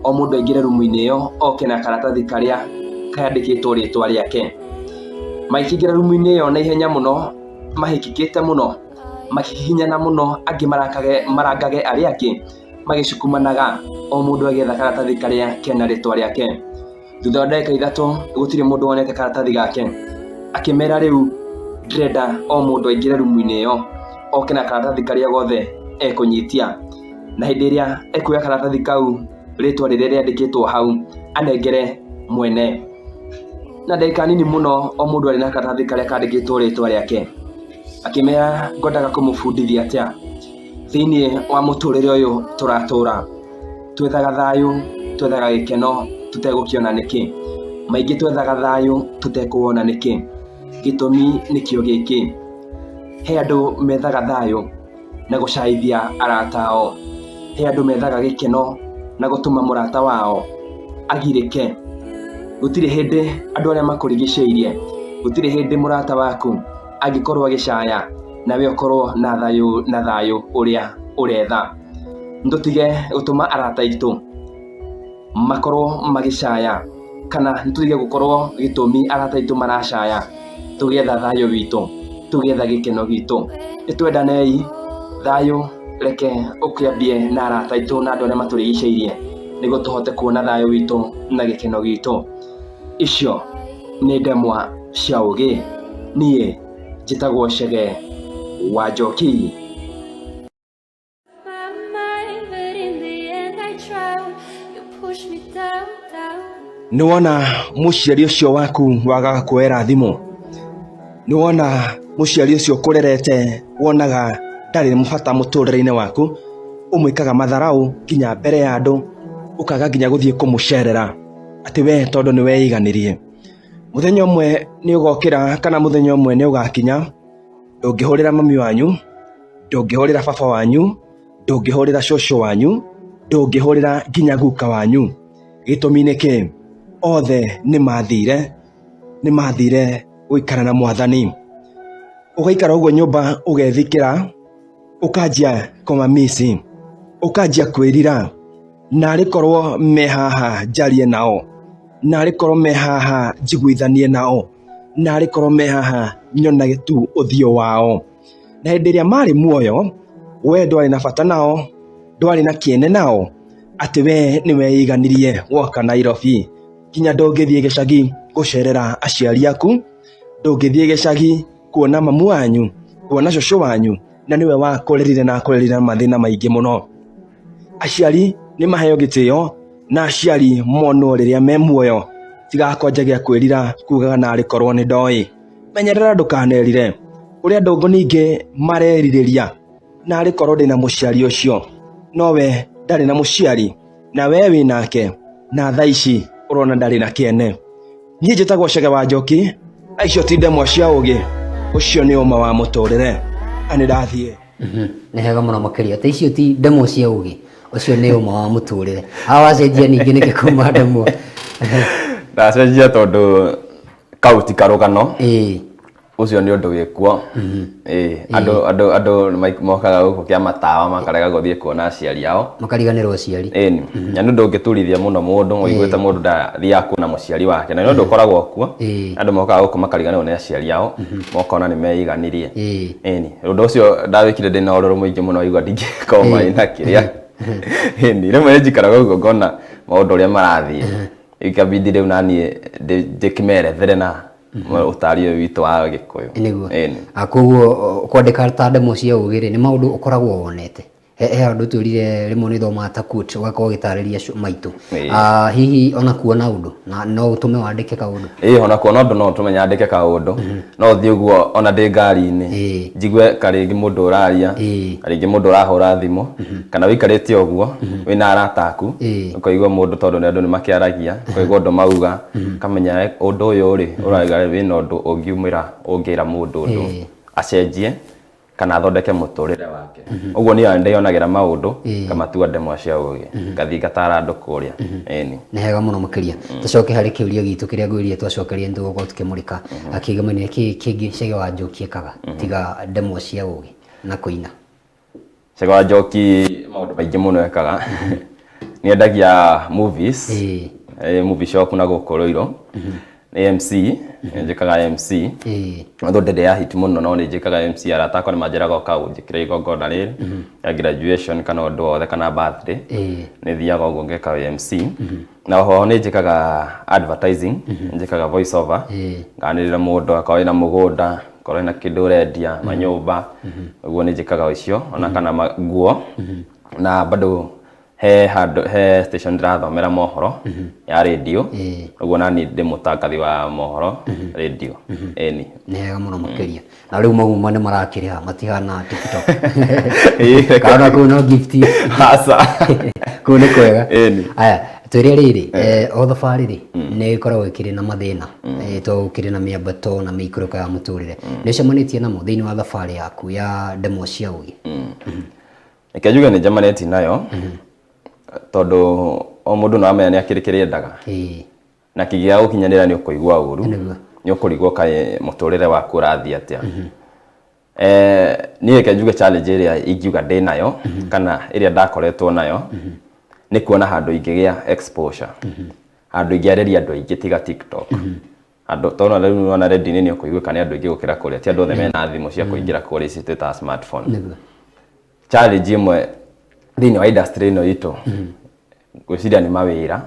o mũndũ aingĩre rumu-inĩ ĩyo oke na karatathi karĩa kandĩkĩtwo rĩtwa rĩake makĩingĩra rumu-inĩ ĩyo na ihenya mũno mahĩkĩkĩte mũno makihinyana mũno angĩ marangage arĩa angĩ magĩcukumanaga o mũndũ agĩetha karatathi karĩa kena rĩtwa rĩake thutha wa ndagĩka ithatũ gũtirĩ mũndũ wonete karatathi gake akĩmera rĩu ndĩrenda o mũndũ aingĩre rumu-inĩ ĩyo oke na karatathi karĩa gothe ekũnyitia na hĩndĩ ĩrĩa ekuoya karatathi kau rĩtwa rĩrĩa rĩandĩkĩtwo hau anengere mwene na ndagĩka nini mũno o mũndũ arĩ na karatathi karĩa kandĩkĩtwo rĩtwa rĩake akĩmera ngwendaga kũmũbundithia atĩa thĩinĩ wa mũtũrĩre ũyũ tũratũra twethaga thayũ twethaga gĩkeno tũtegũkĩona nĩkĩ maingĩ twethaga thayũ tũtekũwona nĩkĩ gĩtũmi nĩkĩo gĩkĩ he andũ methaga thayũ na gũcaithia arata ao he andũ methaga gĩkeno na gũtũma mũrata wao agirĩke gũtirĩ hĩndĩ andũ arĩa makũrigicĩirie gũtirĩ hĩndĩ mũrata waku angĩkorwo agĩcaya nawe ũkorwo na thayũ ũrĩa ũretha ndũtige gũtũma arata aitũ makorwo magĩcaya kana nĩtũtige gũkorwo gĩtũmi arata aitũ maracaya tũgetha thayũ witũ tũgetha gĩkeno gitũ nĩtwendanei thayũ reke ũkĩambie na arata aitũ na andũ arĩa matũrigicĩirie nĩguo tũhote kuona thayũ witũ na gĩkeno gitũ icio nĩ ndemwa cia ũgĩ niĩ njĩtagwo Chege wa Njoki. Nĩ wona mũciari ũcio waku wagaga kuoera thimũ nĩ wona mũciari ũcio kũrerete wonaga ndarĩ mũbata mũtũrĩre-inĩ waku ũmwĩkaga matharaũ nginya mbere ya andũ ũkaga nginya gũthiĩ kũmũcerera atĩ we tondũ nĩ weiganĩrie muthenya ũmwe nĩ ũgokĩra kana muthenya ũmwe nĩ ũgakinya ndũngĩhũrĩra mami wanyu ndũngĩhũrĩra baba wanyu ndũngĩhũrĩra cũcũ wanyu ndũngĩhũrĩra nginya guka wanyu gĩtũmi nĩkĩ othe nĩ mathire gũikara na Mwathani ũgaikara ũguo nyũmba ũgethikĩra ũkanjia kũmamisi ũkanjia kwĩrira na rikorwo me haha njarie nao, na rikorwo me haha njiguithanie nao, na rikorwo me haha nyonage tu uthio wao. Na hĩndĩ ĩrĩa marĩ muoyo, we ndwarĩ na bata nao, ndwarĩ na kĩene nao, atĩ we nĩ weiganirie woka Nairobi. Nginya ndũngĩthiĩ gĩcagi gũcerera aciari aku, ndũngĩthiĩ gĩcagi kuona mamu wanyu, kuona cũcũ wanyu, na niwe wakũrerire na akũrerire mathĩna maingĩ mũno. Aciari nĩ maheo gĩtĩo, na aciari monwo rĩrĩa me muoyo. Tigakwa njage kwĩrira kugaga narĩ korwo nĩ ndoĩ. Menyerera ndũkanerire ũrĩa ndũngũ ningĩ marerirĩria narĩ korwo ndĩna mũciari ũcio, nowe ndarĩ na mũciari, na we wĩ nake, na thaa ici ũrona ndarĩ na kĩene. Niĩ njĩtagwo Chege wa Njoki, icio ti ndemwa cia ũgĩ, ũcio nĩ ũma wa mũtũrĩre. Nĩ ndathiĩ. Nĩ hega mũno makĩria, ta icio ti ndemwa cia ũgĩ, ũcio nĩ ũma wa mũtũrĩre. Awacenjia ningĩ nĩkĩ kuma ndemwa? Ndacenjia tondũ kau ti karũgano. Ucio nĩ ũndũ wĩkuo. Andũ mokaga gũkũ kĩa matawa makarega gũthiĩ kuona aciari ao, makariganĩrwo aciari. Na nĩ ũndũ ũngĩturithia mũno mũndũ ũiguĩte mũndũ ndathiaga kuona mũciari wake, na nĩ ũndũ ũkoragwo kuo. Andũ mokaga gũkũ makariganĩrwo nĩ aciari ao, mokona nĩ meiganirie. Ũndũ ũcio ndawĩkire ndĩna ũrũrũ mũingĩ mũno, waigua ndingĩkoma ina kĩrĩa. Rĩmwe njikaraga gũkũ ngona maũndũ ũrĩa marathiĩ, ikabidi rĩu naniĩ ndĩkĩmerethere na utari ũyũ witũ wa Gĩkũyũ. Nĩguo. Koguo kwandĩka ta ndemwa cia ũgĩ nĩ maũndũ ũkoragwo wonete. He andũ twĩrire rĩmwe nĩ thomaga ta quote ũgakorwo ũgĩtarĩria maitũ. Hihi ona kuona ũndũ na no ũtũme wandĩke kaũndũ? Ona kuona ũndũ no ũtũme nyandĩke kaũndũ. No ũthiĩ ũguo ona ndĩ ngari-inĩ njigue karĩngĩ mũndũ ũraria, karĩngĩ mũndũ ũrahũra thimũ, kana wĩikarĩte ũguo wĩna arata aku, ũkaigua mũndũ tondũ nĩ andũ nĩ makĩaragia, ũkaigua ũndũ mauga, kamenya ũndũ ũyũ rĩ ũrauga wĩna ũndũ ũngiumĩra ũngĩra mũndũ ũndũ acenjie kana athondeke mũtũrĩre wake. Ũguo niĩ ndĩonagĩra maũndũ ngamatua ndemwa cia ũgĩ, ngathiĩ ngatara andũ kũrĩa. Nĩ hega mũno makĩria. Tũcoke harĩ kĩũria gitũ kĩrĩa ngwĩrire twacokeria nĩ tũgũkorwo tũkĩmũrĩka kĩgeranio kĩngĩ Chege wa Njoki ekaga tiga ndemwa cia ũgĩ na kũina. Chege wa Njoki maũndũ maingĩ mũno ekaga. Nĩ endagia movies, movie shop na gũkũ Rũirũ. MC, njĩkaga MC. Although ndĩrĩ ya hit mũno no nĩ njĩkaga MC, arata akwa nĩ manjĩraga ũka ũnjĩkĩre igongona rĩrĩ ya graduation kana ũndũ wothe kana birthday, nĩ thiaga ũguo ngeka MC. Na oho nĩ njĩkaga advertising, njĩkaga voice over, nganĩrĩra mũndũ akorwo ena mũgũnda, akorwo ena kĩndũ ũrendia, manyũmba, ũguo nĩ njĩkaga icio, ona kana nguo. Na bado he station ndĩrathomera mohoro ya radio, ũguo nani ndĩ mũtangathi wa mohoro radio. Nĩ hega mũno makĩria. Na rĩu mauma nĩ marakĩrĩha matihana TikTok. Kana kũu no gift hasa kũu nĩ kwega. Aya twĩre rĩrĩ o thabarĩ rĩ nĩ ĩkoragwo ĩkĩrĩ na mathĩna, to ũkĩrĩ na mĩambato na mĩikũrũko ya mũtũrĩre. Nĩ ũcemanĩtie namo thĩinĩ wa thabarĩ yaku ya ndemwa cia ũgĩ? Reke njuge nĩ njemanĩtie nayo, tondũ o mũndũ no amenya nĩ akĩrĩ kĩrĩa endaga, na kĩgĩa gũkinyanĩra nĩ ũkũigua ũru, nĩ ũkũrigwo kaĩ mũtũrĩre waku ũrathiĩ atĩa. Niĩ reke njuge challenge ĩrĩa ingiuga ndĩ nayo kana ĩrĩa ndakoretwo nayo nĩ kuona handũ ingĩgĩa exposure, handũ ingĩarĩria andũ aingĩ tiga TikTok. Andũ tondũ rĩu ona redio nĩ ũkũiguĩka nĩ andũ aingĩ gũkĩra kũrĩa, ti andũ othe mena thimũ cia kũingĩra kũrĩa ici twĩtaga smartphone. Challenge ĩmwe thĩinĩ wa industry ĩno itũ gwĩciria nĩ mawĩra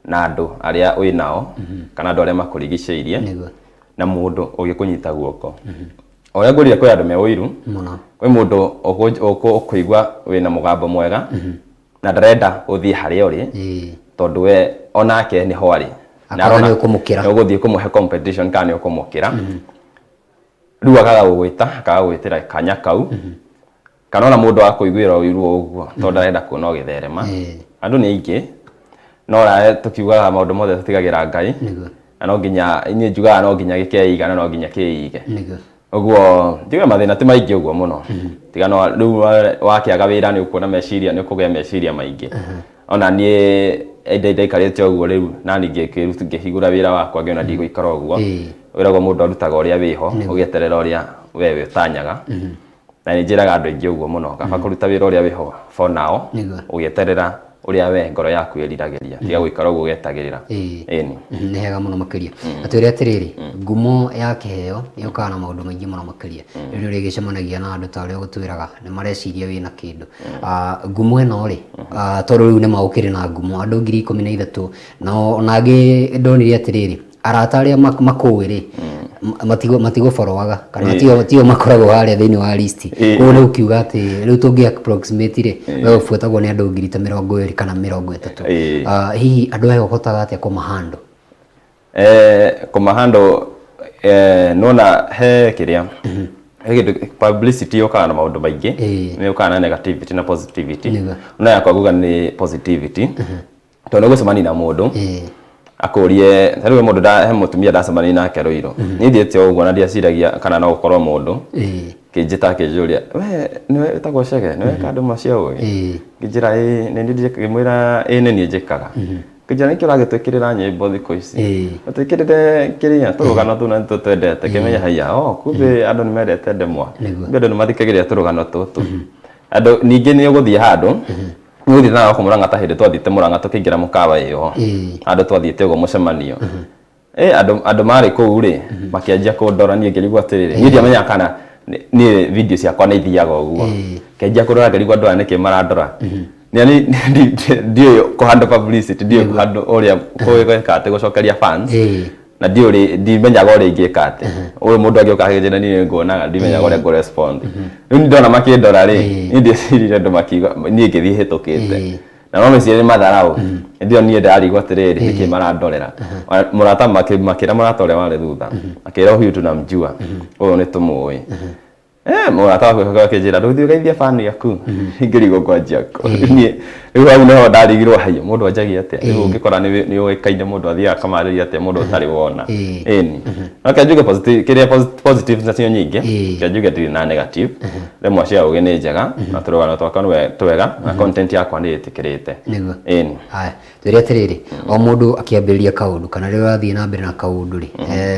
na andũ arĩa wĩ nao kana andũ arĩa makũrigicĩirie na mũndũ ũgĩkũnyita guoko. O ũrĩa ngũrire kwĩ andũ me ũiru, kwĩ mũndũ ũkũigua wĩna mũgambo mwega na ndarenda ũthiĩ harĩa ũrĩ, tondũ we onake nĩ ho arĩ na arona nĩ ũgũthiĩ kũmũhe competition kana nĩ ũkũmũkĩra. Rĩu akaga gũgwĩta, akaga gwĩtĩra kanya kau, kana ona mũndũ akũiguĩra ũiru ũguo tondũ ndarenda kuona ũgĩtherema. Andũ nĩ aingĩ no tũkiugaga maũndũ mothe tũtigagĩra Ngai, na no nginya niĩ njugaga no nginya gĩkeiga na no nginya kĩige. Ũguo ndiuga mathĩna ti maingĩ ũguo mũno, tiga no rĩu wakĩaga wĩra nĩ ũkuona meciria, nĩ ũkũgĩa meciria maingĩ. Ona niĩ ndaikarĩte ũguo rĩu na ningĩ ngĩhingũra wĩra wakwa ngĩona ndigũikara ũguo. Wĩragwo mũndũ arutaga ũrĩa wĩho ũgĩeterera ũrĩa we wĩtanyaga, na nĩ njĩraga andũ aingĩ ũguo mũno, kaba kũruta wĩra ũrĩa wĩho for now ũgĩeterera uria we ngoro yaku iriragiria tiga guikara uguo getagirira eni nĩ hega mũno makĩria atwĩre atĩrĩrĩ ngumo ya kĩheo yũkaga na maũndũ maingĩ mũno makĩria rĩrĩa ũrĩgĩcemanagia na andũ ta arĩa ũgũtwĩraga nĩ mareciria wĩna kĩndũ ngumo ĩno rĩ tondũ rĩu nĩ maũkĩrĩ na ngumo andũ 13,000 na onangĩ ndonire atĩrĩrĩ arata arĩa makũĩ rĩ matigũborowaga kana tio makoragwo harĩa thĩinĩ wa list koguo nĩ ũkiuga atĩ rĩu tũngĩ approximate rĩ we ũbuatagwo nĩ andũ 20,000 kana 30 hihi andũ aya ũhotaga atĩa kũmahandle nona he kĩrĩa publicity yokaga na maũndũ maingĩ nĩ yokaga na negativity na positivity no yakwa nguga nĩ positivity tondũ gũcemania na mũndũ akũrie tarĩwe mũndũ he mũtumia ndacemania nake Rũirũ niĩ thiĩte ũguo na ndiaciragia kana no gũkorwo mũndũ kĩnjĩta kĩnjũria we nĩwe wĩtagwo Chege nĩwe kandũ macia ũĩ ngĩnjĩra nĩ niĩ ngĩmwĩra nĩ niĩ njĩkaga kĩnjĩra nĩkĩo ũragĩtwĩkĩrĩra nyĩmbo thikũ ici ũtwĩkĩrĩre kĩrĩa tũrũgano tũu na nĩtũtwendete kĩmenya haiya kumbe andũ nĩ mendete ndemwa kumbe andũ nĩ mathikagĩrĩria tũrũgano tũtũ andũ ningĩ nĩ ũgũthiĩ handũ Nĩgũthiĩ na wako Mũrang'a ta hĩndĩ twathiĩte Mũrang'a tũkĩingĩra mũkawa ĩyo andũ twathiĩte ũguo mũcemanio andũ marĩ kũu rĩ makĩanjia kũndora niĩ ngĩrigwo atĩrĩrĩ niĩ ndiamenya kana niĩ video ciakwa nĩ ithiaga ũguo kĩanjia kũndora ngĩrigwo andũ aya nĩkĩ marandora ndiũĩ kũhandle publicity ndiũĩ kũhandle ũrĩa gwĩka atĩ gũcokeria fans na ndimenyaga ũrĩa ingĩka atĩ ũyũ mũndũ agĩũka akĩnjĩra niĩ nguonaga ndimenyaga ũrĩa ngũrespond rĩu ndona makĩndora rĩ niĩ ndĩeciririe andũ makiuga niĩ ngĩthiĩ hĩtũkĩte na no mecirie nĩ matharaũ ndio niĩ ndarigwo atĩrĩrĩ nĩkĩ marandorera mũrata makĩra mũrata ũrĩa warĩ thutha akĩra huyu tunamjua ũyũ nĩ tũmũĩ mũrata wakwa akĩnjĩra ndũthiĩ ũgeithie fan yaku ngĩrigwo kwanjia niĩ rĩu hau nĩho ndarigirwo haiya mũndũ anjagia atĩa rĩu ũngĩkora nĩ ũĩkaine mũndũ athiaga akamarĩria atĩa mũndũ ũtarĩ wona ĩni no kĩanjuge kĩrĩa positive nacio nyingĩ kĩanjuge ndirĩ na negative rĩmwe cia ũgĩ nĩ njega na tũrũgano twakwa nĩ twega na content yakwa nĩ ĩtĩkĩrĩte ĩni twĩre atĩrĩrĩ o mũndũ akĩambĩrĩria kaũndũ kana rĩrĩa ũrathiĩ na mbere na kaũndũ rĩ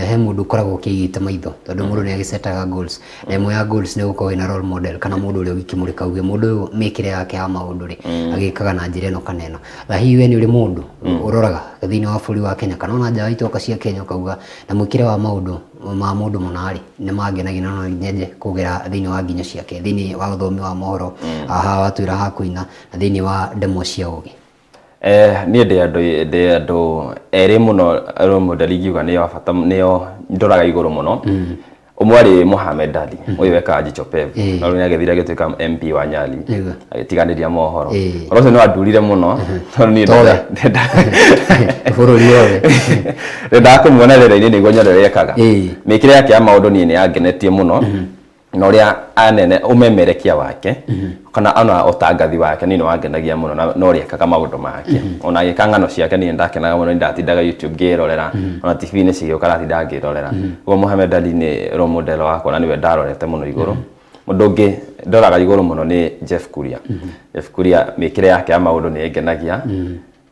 he mũndũ ũkoragwo ũkĩigĩte maitho tondũ mũndũ nĩ agĩsetaga goals na ĩmwe ya goals nĩ gũkorwo wĩna role model kana mũndũ ũrĩa ũgĩkĩmũrĩka uge mũndũ ũyũ mĩkĩre yake ya maũndũ rĩ agĩkaga na njĩra ĩno kana ĩno na hihi we nĩ ũrĩ mũndũ ũroraga thĩinĩ wa bũrũri wa Kenya kana ona nja wa itoka cia Kenya ũkauga na mwĩkĩre wa maũndũ ma mũndũ mũna rĩ nĩ mangenagia na no nyenje kũgera thĩinĩ wa nginya ciake thĩinĩ wa ũthomi wa mohoro haha watwĩra ha kũina na thĩinĩ wa ndemwa cia ũgĩ niĩ ndĩ andũ erĩ mũno role model ingiuga nĩo bata nĩo ndoraga igũrũ mũno ũmwe arĩ Mohamed Ali ũyũ wekaga Jicho Pevu na rĩu nĩagĩthire agĩtuĩka MP wa Nyali agĩtiganĩria mohoro ũndũ ũcio nĩ wandurire mũno tondũ niĩ bũrũri wothe ndendaga kũmuona rĩera-inĩ nĩguo nyone ũrĩa ekaga mĩkĩre yake ya maũndũ niĩ nĩ yangenetie mũno na ũrĩa anene ũmemerekia wake kana ona ũtangathi wake niĩ nĩ wangenagia mũno na ũrĩa ekaga maũndũ make ona agĩka ng'ano ciake niĩ ndakenaga mũno ndatindaga YouTube ngĩrorera ona TV-inĩ cigĩũka ndatindaga ngĩrorera ũguo Mohamed Ali nĩ role model wakwa na nĩwe ndarorete mũno igũrũ mũndũ ũngĩ ndoraga igũrũ mũno nĩ Jeff Kuria Jeff Kuria mĩkĩre yake ya maũndũ nĩ ĩngenagia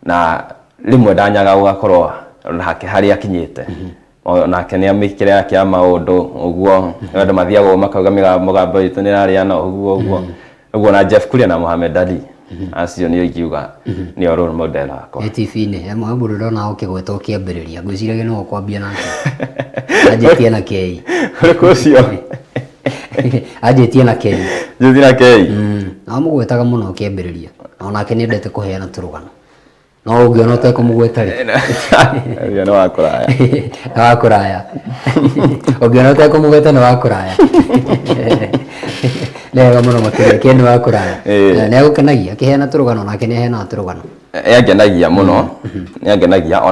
na rĩmwe ndanyaga gũgakorwo nake harĩa akinyĩte nake nĩ mĩkĩre yake ya maũndũ ũguo andũ mathiaga makauga mũgambo witũ nĩ rarĩana ũguo na Jeff Kuria na Mohamed Ali acio nĩ ingiuga nĩ role model wakwa TV-inĩ mũndũ ndona ũkĩgweta ũkĩambĩrĩria ngwĩciragia no kwambia nake anjĩtie na kei ũrĩkũ ũcio anjĩtie na kei na mũgwetaga mũno ũkĩambĩrĩria onake nĩ endete kũheana tũrũgano no ũngĩona ũtekũmũgweta rĩ nĩ wakũraya ũngĩona ũtekũmũgweta nĩ wakũraya nĩwega mũno makĩria kĩ nĩ wakũraya nĩ agũkenagia akĩheana tũrũgano nake nĩ aheanaga tũrũgano yangenagia mũno nĩangenagia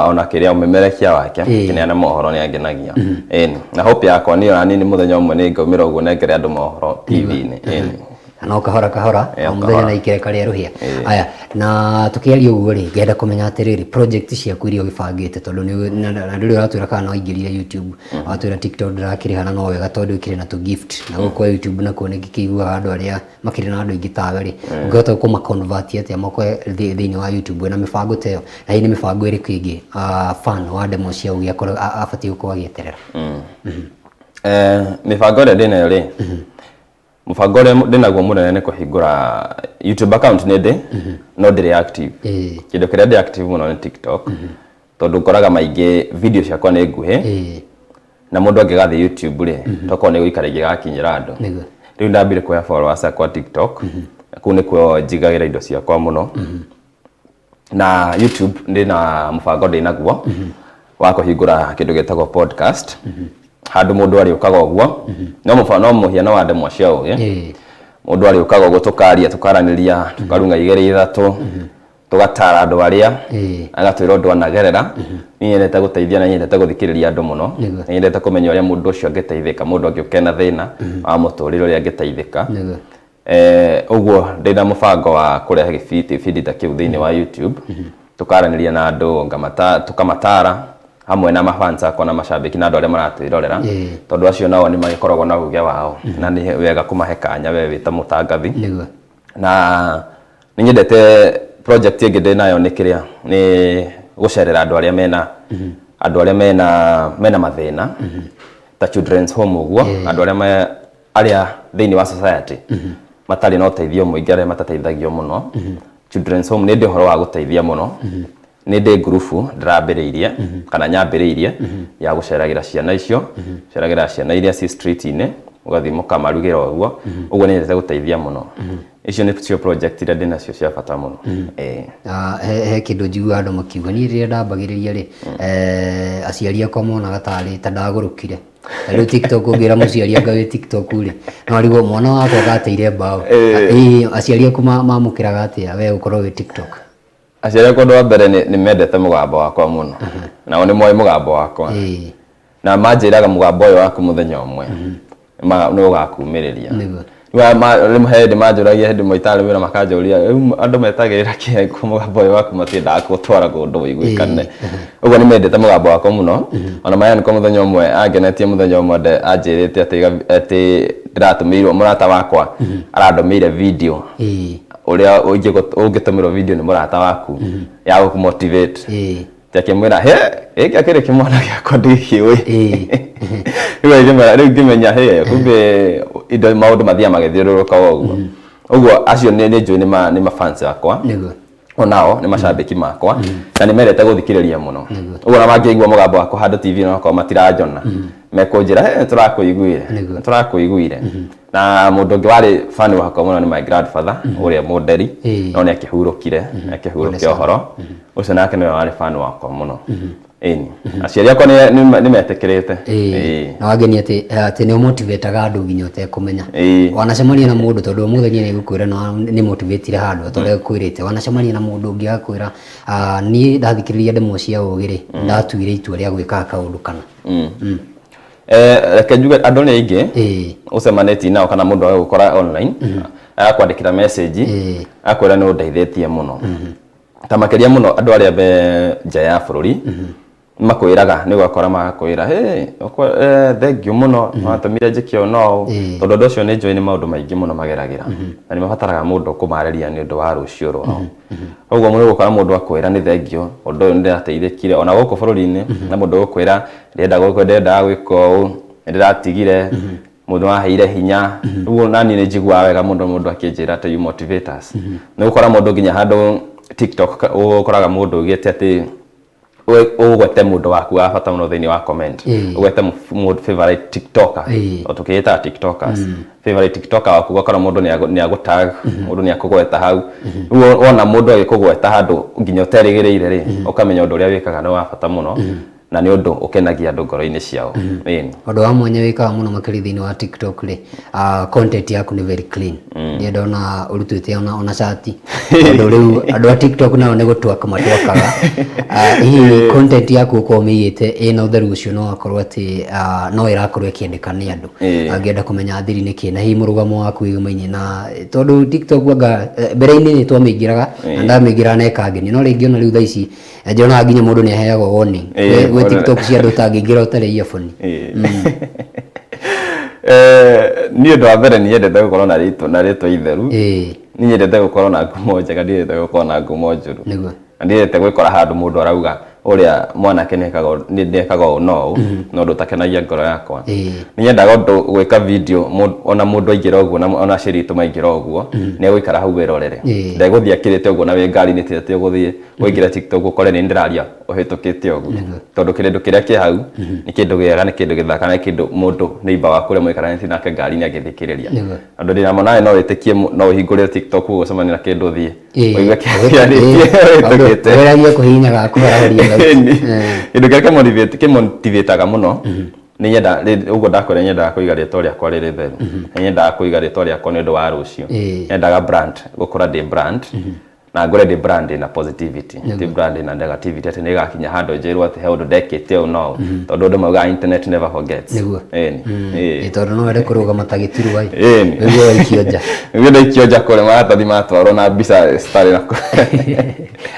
ona kĩrĩa ũmemerekia wake kĩneana mohoro nĩangenagia na hope yakwa nĩ ona nĩ mũthenya ũmwe nĩ ngaumĩra ũguo nengere andũ mohoro TV-inĩ no kahora mũthenya na ikĩreka rĩa rũhĩa aya na tũkĩaria ũguo rĩ ngenda kũmenya atĩrĩrĩ project ciaku iria ũgĩbangĩte tondũ na ndũrĩ ũratwĩra kana no aingĩrire YouTube watwĩra TikTok ndĩrakĩrĩhana no wega tondũ ikĩrĩ na tũ-gift na gũkũ YouTube nakuo nĩ kĩiguaga andũ arĩa makĩrĩ na andũ aingĩ tawe rĩ ũngĩhota kũma-convert atĩa moko thĩinĩ wa YouTube na mĩbango ta ĩyo na hii nĩ mĩbango ĩrĩkũ ĩngĩ fan wa ndemwa cia ũgĩ abatiĩ gũkorwo agĩeterera mĩbango ĩrĩa ndĩnayo rĩ Mũbango ũrĩa ndĩnaguo mũnene nĩ kũhingũra YouTube account nĩ ndĩ no ndĩrĩ active. Kĩndũ kĩrĩa ndĩ active mũno nĩ TikTok. Tondũ ngoraga maingĩ video ciakwa nĩ nguhĩ. Na mũndũ angĩgathiĩ YouTube rĩ toko nĩ gũikara igĩgakinyĩra andũ. Rĩu ndambire kuoya followers akwa TikTok. Kũu nĩkuo njigagĩra indo ciakwa mũno. Na YouTube ndĩna mũbango ndĩnaguo wa kũhingũra kĩndũ gĩtagwo podcast. Handũ mũndũ arĩũkaga ũguo no mũhiano wa ndemwa cia ũgĩ. Mũndũ arĩũkaga ũguo tukaranĩria tukarunga igĩrĩ ithatũ tugatara andũ arĩa agatwĩra ũndũ anagerera. Niĩ nyendete gũteithia na nyendete gũthikĩrĩria andũ mũno. Nyendete kũmenya ũrĩa mũndũ ũcio angĩteithĩka, mũndũ angĩũka na thĩna wa mũtũrĩre ũrĩa angĩteithĩka. Ũguo ndĩna mũbango wa kũrehe gĩbindi ta kĩu thĩinĩ wa YouTube. Tukaranĩria na andũ tukamatara hamwe na mafans akwa na mashabiki na andũ arĩa maratwĩrorera. Tondũ acio nao nĩ magĩkoragwo na uge wao na nĩ wega kũmahe kanya we wĩ ta mũtangathi. Na nĩ nyendete project ĩngĩ ndĩnayo nĩ kĩrĩa nĩ gũcerera andũ arĩa mena mathĩna ta children's home ũguo, andũ arĩa thĩinĩ wa society matarĩ na ũteithio mũingĩ, arĩa matateithagio mũno. Children's home nĩ ndĩ ũhoro wa gũteithia mũno. Nĩ ndĩ ngurubu ndĩrambĩrĩirie kana nyambĩrĩirie ya gũceragĩra ciana icio, gũceragĩra ciana iria ci street-inĩ, ũgathiĩ mũkamarugĩra ũguo. Ũguo nĩ nyendete gũteithia mũno. Icio nĩ cio project iria ndĩnacio cia bata mũno. He kĩndũ njiguaga andũ makiuga niĩ rĩrĩa ndambagĩrĩria rĩ, aciari akwa monaga tarĩ ta ndagũrũkire. Rĩu TikTok ũngĩra mũciari anga wĩ TikTok rĩ no arigwo mwana wakwa agateire mbaũ. Aciari aku mamũkĩraga atĩa we ũkorwo wĩ TikTok? Aciari akwa ũndũ wa mbere nĩ mendete mũgambo wakwa mũno. Nao nĩ moĩ mũgambo wakwa. Na manjĩraga mũgambo ũyũ waku mũthenya ũmwe nĩ ũgakumĩrĩria. Hĩndĩ manjũragia hĩndĩ maitarĩ wĩra makanjũria andũ metagĩrĩra kĩĩ mũgambo ũyũ waku matiendaga gũtwara kũndũ ũiguĩkane. Ũguo nĩ mendete mũgambo wakwa mũno. Ona mayanĩko mũthenya ũmwe angenetie mũthenya ũmwe anjĩrĩte atĩ ndĩratũmĩirwo mũrata wakwa arandũmĩire video ũrĩa ũngĩtũmĩrwo video nĩ mũrata waku ya gũkũmotivate. Akĩmwĩra gĩkĩ akĩrĩ kĩmwana gĩakwa ndĩkĩũĩ. Rĩu ngĩmenya kumbe indo maũndũ mathiaga magĩthiũrũrũka ũguo. Ũguo acio nĩ njũĩ nĩ mafans akwa. Onao nĩ macambĩki makwa na nĩ mendete gũthikĩrĩria mũno. Ũguo na mangĩigua mũgambo wakwa handũ TV na okorwo matiranjona mekũnjĩra tũrakũiguire. Na mũndũ ũngĩ warĩ fan wakwa mũno nĩ my grandfather ũrĩa mũnderi no nĩ akĩhurũkia ũhoro ũcio, nake nĩwe warĩ fan wakwa mũno. Aciari akwa nĩ metĩkĩrĩte. Na wageni atĩ nĩ ũmotivataga andũ nginya ũtekũmenya. Wanacemania na mũndũ tondũ mũthenya nĩ gũkwĩra nĩ motivatire handũ atore kwĩrĩte. Wanacemania na mũndũ ũngĩ akwĩra niĩ ndathikĩrĩria ndemwa cia ũgĩ rĩ ndatuire itua rĩa gwĩka kaũndũ kana. Reke njuge andũ nĩ aingĩ ũcemanĩtie nao kana mũndũ agũkora online agakwandĩkĩra message akwĩra nĩ ũndeithĩtie mũno. Ta makĩria mũno andũ arĩa be nja ya bũrũri makwĩraga nĩ ũgakora magakwĩra thengiũ mũno watũmire njĩke ũũ no, tondũ ũndũ ũcio nĩ njũĩ nĩ maũndũ maingĩ mũno mageragĩra na nĩ mabataraga mũndũ kũmarĩria nĩ ũndũ wa rũciũ rwao. Ũguo mũndũ ũgũkora mũndũ akwĩra nĩ thengiũ ũndũ ũyũ nĩ ndĩrateithĩkire ona gũkũ bũrũri-inĩ, na mũndũ ũgũkwĩra ndendaga gwĩka ũũ nĩ ndĩratigire mũndũ waheire hinya. Ũguo nani nĩ njiguaga wega mũndũ akĩnjĩra atĩ you motivate us. Nĩ ũgũkora mũndũ nginya handũ TikTok ũkoraga mũndũ ũgĩte atĩ ũgwete mũndũ waku wa bata mũno thĩinĩ wa comment, ũgwete mũndũ favorite TikToker o tũkĩĩta TikTokers, favorite TikToker waku ũgakora mũndũ nĩ agũtag, mũndũ nĩ akũgweta hau. Rĩu wona mũndũ agĩkũgweta handũ nginya ũterĩgĩrĩire rĩ ũkamenya ũndũ ũrĩa wĩkaga nĩ wa bata mũno na nĩ ũndũ ũkenagia andũ ngoro-inĩ ciao. Ũndũ wa mwanya wĩkaga mũno makĩria thĩinĩ wa TikTok rĩ, content yaku nĩ very clean. Nĩ ndona ũrutĩte ona cati tondũ rĩu andũ a TikTok nao nĩ gũtwaka matwakaga. Hihi content yaku ũkorwo mĩigĩte ĩna ũtheru ũcio no akorwo atĩ no ĩrakorwo ĩkĩendeka nĩ andũ angĩenda kũmenya thiri nĩ kĩĩ, na hihi mũrũgamo waku wĩgũmainie na tondũ TikTok wanga mbere-inĩ nĩ twamĩingĩraga na ndamĩingĩra na ĩkangenia, no rĩngĩ ona rĩu thaa ici njonaga nginya mũndũ nĩ aheagwo warning gwĩ TikTok cia andũ ũtangĩingĩra ũtarĩ earphone. Niĩ ũndũ wa mbere nĩ nyendete gũkorwo na rĩtwa itheru. Nĩ nyendete gũkorwo na ngumo njega, ndiendete gũkorwo na ngumo njũru. Na ndiendete gwĩkora handũ mũndũ arauga uria mwanake nekaga no no ndutakenagia ngoro yakwa ni nyendaga undu gwika video ona mundu aingira uguo ona cirito maingira uguo ne gwikara hau wirorere ndeguthia kirite uguo na we ngari ni tete uguthie wingira TikTok ukore ni ndiraria uhitukite uguo tondu kindu kiria ki hau ni kindu giega ni kindu githaka na kindu mundu neighbor waku ria mwikaranite nake ngari ni agithikiriria andu ndina mona no witikie no uhingurire TikTok uguo cemania na kindu thie oiga kia uhitukite weragia kuhinyaga kuhararia indu kiria kimotivateaga muno ni nyenda uguo ndakwira nyenda kuiga ritwa riakwa riri theru nyenda kuiga ritwa riakwa ni undu wa rucio nyendaga brand gukura ndi brand na ngore ndi brand na positivity ndi brand na negativity ati ni gakinya handu njirwo ati he undu ndekite u no tondu undu mauga internet never forgets tondu no wende kuruga matagitirwo ai niguo waikionja ikionja kore maratathi matwarwo na mbica stari na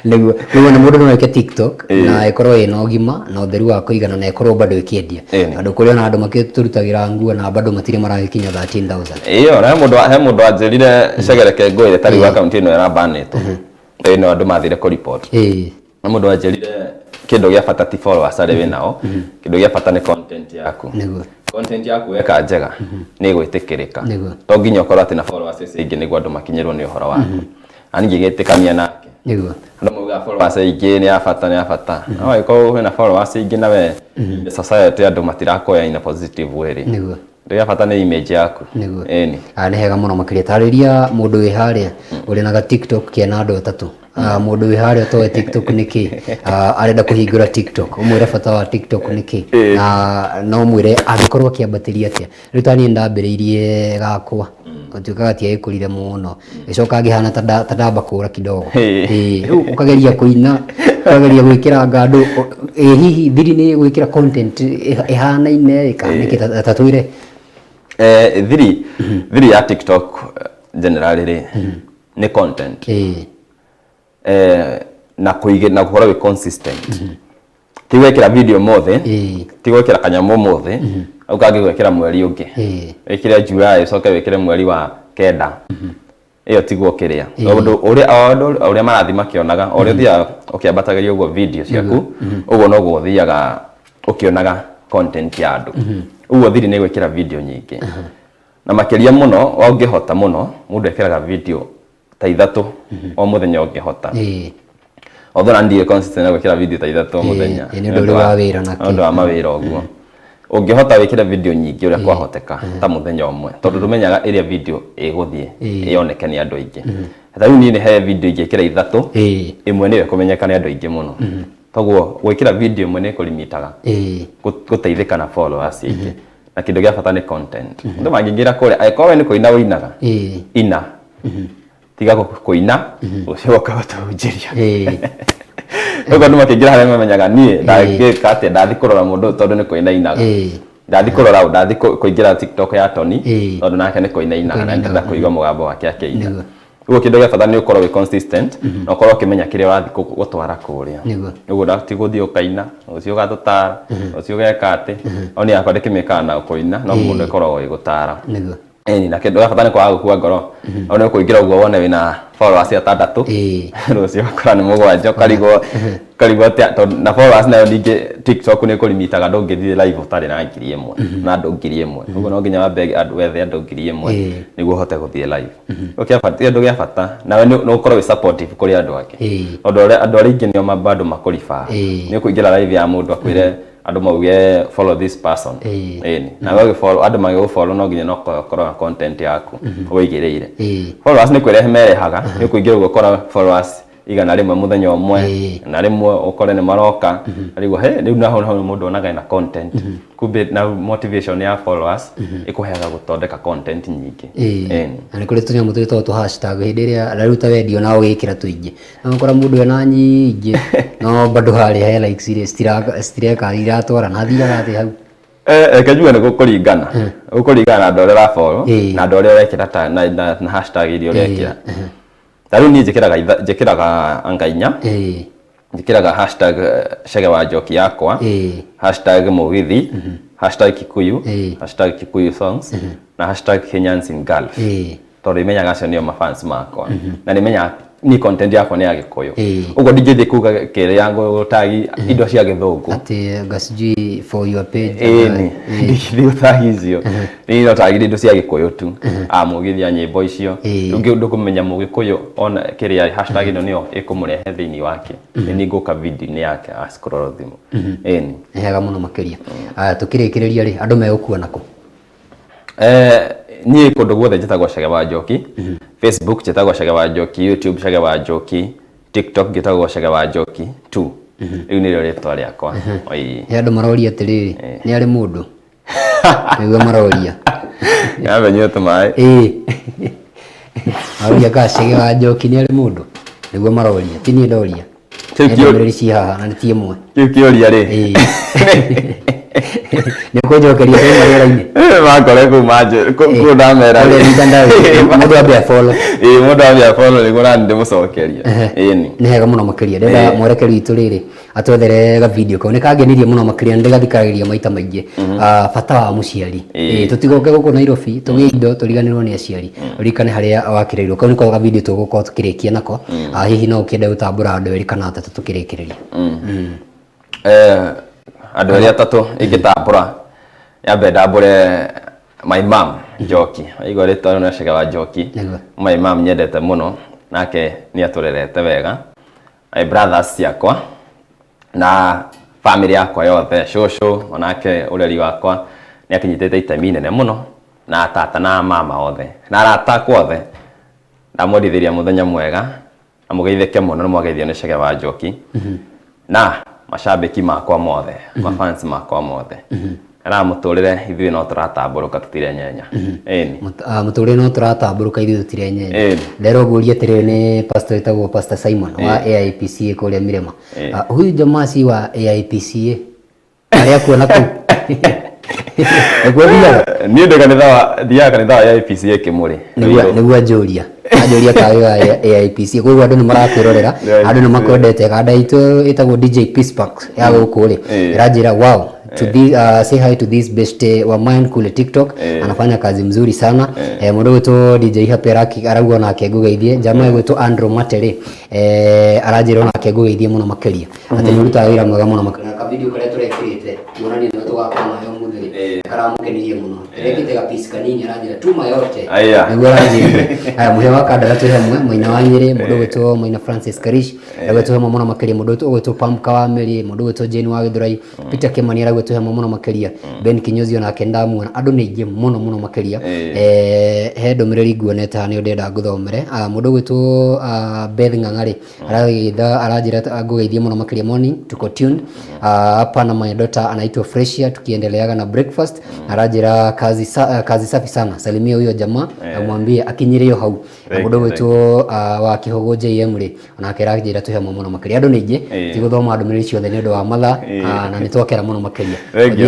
niguo na mundu no eke TikTok na ikorwo ina ugima na utheru wa kuigana na ikorwo bado ikiendia andu kuri ona andu makiturutagira nguo na bado matire maragikinya 13,000 he mundu anjirire cegereke ngũire tari wa account ino ya banetwo no andu mathire ku report na mundu anjirire kindu gia bata ti followers ari winao kindu gia bata ni content yaku content yaku weka njega ni gwitikirika to nginya ukorwo ati na followers ingi niguo andu makinyirwo ni uhoro waku ani ngigitikania nake andu mauga followers ingi ni abata no iko wina followers ingi nawe society andu matirakoya in a positive way ndio bata ni image yaku ni hega muno makiria tariria mundu wi haria uri na TikTok kiena andu atatu mundu wi haria toe TikTok niki arenda kuhingura TikTok umwire bata wa TikTok niki na no mwire agikorwo kiambatiria atia riu tani ndambiriirie gakwa utukaga tia ikurire muno icoka ngihana tandamba kura kidogo ukageria kuina ukageria gwikira ngandu hihi thiri ni gwikira content ihana ine ikaniki tatwire thiri ya TikTok generally ni content na kuhora we consistent ti gwikira video mothe ti gwikira kanyamu mothe ukangi gwikira mweri ungi wikire July soke wikire mweri wa kenda iyo tiguo kiria undu uria marathi makionaga uria thia ukiambatagĩria uguo video ciaku uguo no guo thiaga ukionaga content ya andu uguo thiri ni gwikira video nyingi na makiria muno ungihota muno mundu ekiraga video ta 3 o muthenya ungihota although ndi consistent na gwikira video ta 3 o muthenya ni ndu wa wira nake ndu wa mawira uguo ungihota wikira video nyingi uria kwahoteka ta muthenya umwe tondu tumenyaga iria video iguthie ioneke ni andu aingi thayu ni he video ingikira 3 imwe niwe kumenyeka ni andu aingi muno toguo gwikira video imwe ni kulimitaga guteithika na followers aingi na kindu gia bata ni content ndu mangingira kure aikowe ni kuina winaga ina tiga kuina ucio ukawatujiriya ugo ndu makingira haria mamenyaga nie ndagika ati ndathi kurora mundu tondu ni kuina inaga ndathi kurora ndathi kuingira TikTok ya Tony tondu nake ni kuina inaga na ndenda kuigwa mugambo wake akiina ugo kindu gia bata ni ukorwo we consistent na ukorwo ukimenya kiria wathi gutwara kuria ugo ndati guthii ukaina ucio gatutara ucio geka ati oni yakwa ndikimikana kuina no mundu ukorwo igutara na kindu gia bata ni kwaga gukua ngoro ona kuingira uguo wone wina followers atandatu rucio ukora ni mugwanja karigwo na followers nayo ningi TikTok ni kulimitaga ndungithie live utari na ngiri imwe na andu ngiri imwe uguo no nginya wambe andu wethe andu ngiri imwe niguo hote guthie live ukiabatia andu gia bata nawe no ukorwo we supportive kuri andu ake andu ari ingi nio mabado makurifa ni kuingira live ya mundu akwire andu mauge follow this person na wewe follow andu mauge follow no nginya no korwo content yaku wigireire followers ni kwire merehaga ni kuingira gukora followers igana rimwe muthenya umwe na rimwe ukore ni maroka arigo riu naho mundu onaga na content kumbe na motivation ya followers ikuheaga gutondeka content nyingi ani kuri tunyamu twito tu hashtag hindi ria raruta wendio na ugikira tuingi na ukora mundu ena nyingi no bado hari he like serious stireka iratwara na thiaga ati hau kajua ni gukuringana na andu aria follow na andu aria urekira ta na hashtag iria urekira taru ni njikiraga angainya njikiraga hashtag Chege wa Njoki yakwa hashtag Mugithi hashtag Kikuyu hashtag Kikuyu songs na hashtag Kenyans in Gulf tondu imenyaga acio nio mafans makwa na nimenya ni content yakwa ni ya Gikuyu ugo ndingithi kuga kere yangu tagi indo cia Githungu ati gasiji for your page ni utagi icio ni no tagi indo cia Gikuyu tu amugithia nyimbo icio ungi undu kumenya Mugikuyu ona kere hashtag ino nio ikumurehe thiini wake ni nguka video ni yake scroll thimu ni hega muno makiria tukirikiriria ri andu megukuona ku ni kundu guothe njitagwo Chege wa Njoki Facebook njitagwo Chege wa Njoki YouTube Chege wa Njoki TikTok njitagwo Chege wa Njoki 2 riu ni rio ritwa riakwa oi he andu maroria atiriri ni ari mundu niguo maroria yabe nyoto mai maroria ka Chege wa Njoki ni ari mundu niguo maroria tini ndoria ndio ci haha na ti imwe kioria ri niko jokeria kwa marera-ini makore ku maje ku ndamera ri mundu ambe follow mundu ambe follow ni gura ndi mucokeria ni hega muno makiria ndenda mwerekeri itu riri atwethere ga video ko ni kangenirie muno makiria ndigathikagiriria maita maingi bata wa muciari tutigoke guku Nairobi tugie indo turiganirwo ni aciari urikane haria wakireirwo ko niko ga video tugukorwo tukirikia nako hihi no ukende gutambura andu eri kana atatu tukirikiriria andu eri atatu ingitambura yambe ndambure my mom Njoki aigo ritwa no Chege wa Njoki my mom nyendete muno nake ni aturerete wega my brothers ciakwa na family yakwa yothe shosho onake ureri wakwa ni akinyitete itemi nene muno na tata na mama othe na arata kwothe ndamwendithiria muthenya mwega na mugeithike muno mwageithio ni Chege wa Njoki na mashabiki makwa mothe mafans makwa mothe ara muturire ithui no turatamburuka tutire nyenya muturire no turatamburuka ithui tutire nyenya ndero guria tire ni pastor itagwo Pastor Simon wa AIPCA kuria Mirema huyu jamaa si wa AIPCA aria kuona ku ni ndo kanitha wa AIPCA kimuri niguo njuria kayo AIPCA kwa andu ni marakwirorera andu ni makwendete kada itu itagwo DJ Peace Park ya guku ri irajira wow to this say hi to this best wa mine kule TikTok anafanya kazi mzuri sana mundu wetu DJ Haperaki arauga na kegugeithie jamaa wetu Andrew Matere arajira na kegugeithie muno makiria ati ni ruta wira mwega muno makiria ka video kare turekirite tuonani no tugakona yo muthiri karamukenirie muno rekite ga piece kanini arajira tuma yote niguo arajira muhe wa kadara tu hamwe Maina wa Nyeri mundu wetu Maina Francis Karish wetu hamwe muno makiria mundu wetu Pamka wa Meri mundu wetu Jane wa Githurai Peter Kimani aragwetu hamwe muno makiria Ben Kinyozi na kenda muona andu ni ingi muno makiria he ndomereri nguoneta ni ndenda nguthomere mundu wetu Beth Ng'ang'ari arajira ngugeithie muno makiria morning tuko tuned hapa na my daughter anaitwa Freshia tukiendeleaga na breakfast arajira kazi safi sana salimia huyo jamaa amwambie akinyirio hau mundu wetu wa Kihogo JM ri onake arajira tu hamwe muno makiria andu ni ingi tiguthoma ndomereri ciothe ni ndu wa matha na nitwakera muno makiria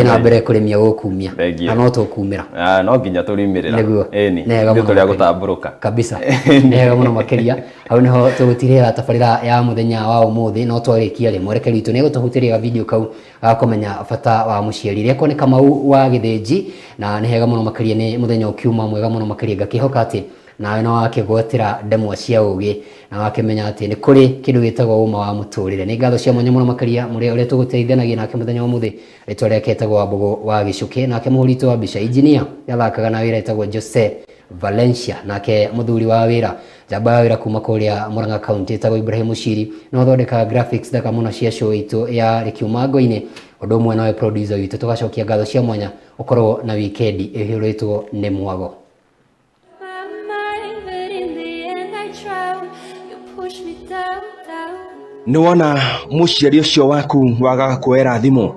na mbere kurimia gukumia no tukumira no nginya turimirira ni turia gutamburuka kabisa ni hega muno makiria au niho tugutire tabarira ya muthenya wa umuthi no twarikia ri mwerekeri itu ni gutuhutiria video kau akomenya bata wa muciari reko ni Kamau wa Githinji na ni hega muno makiria ni muthenya ukiuma mwega muno makiria ngakihoka ati nawe no wakigwatira ndemwa cia ugi na wakimenya ati ni kuri kindu gitagwo uma wa muturire ni ngatho cia mwanya muno makiria muri uri tuguteithanagia nake muthenya wa muthi ritwa riake etagwo Mbogo wa Gicuki nake muhurito wa bica engineer yathakaga na wira etagwo Jose Valencia nake muthuri wa wira jamba wa wira kuma kuria Murang'a County etagwo Ibrahim Mushiri no thondeka graphics thaka muno cia show itu ya Rikiumango-ini undu umwe nawe producer witu tugacokia ngatho cia mwanya ukorwo na weekend ihuritwo ni mwago. Ni wona muciari ucio waku wagaga kuera thimu,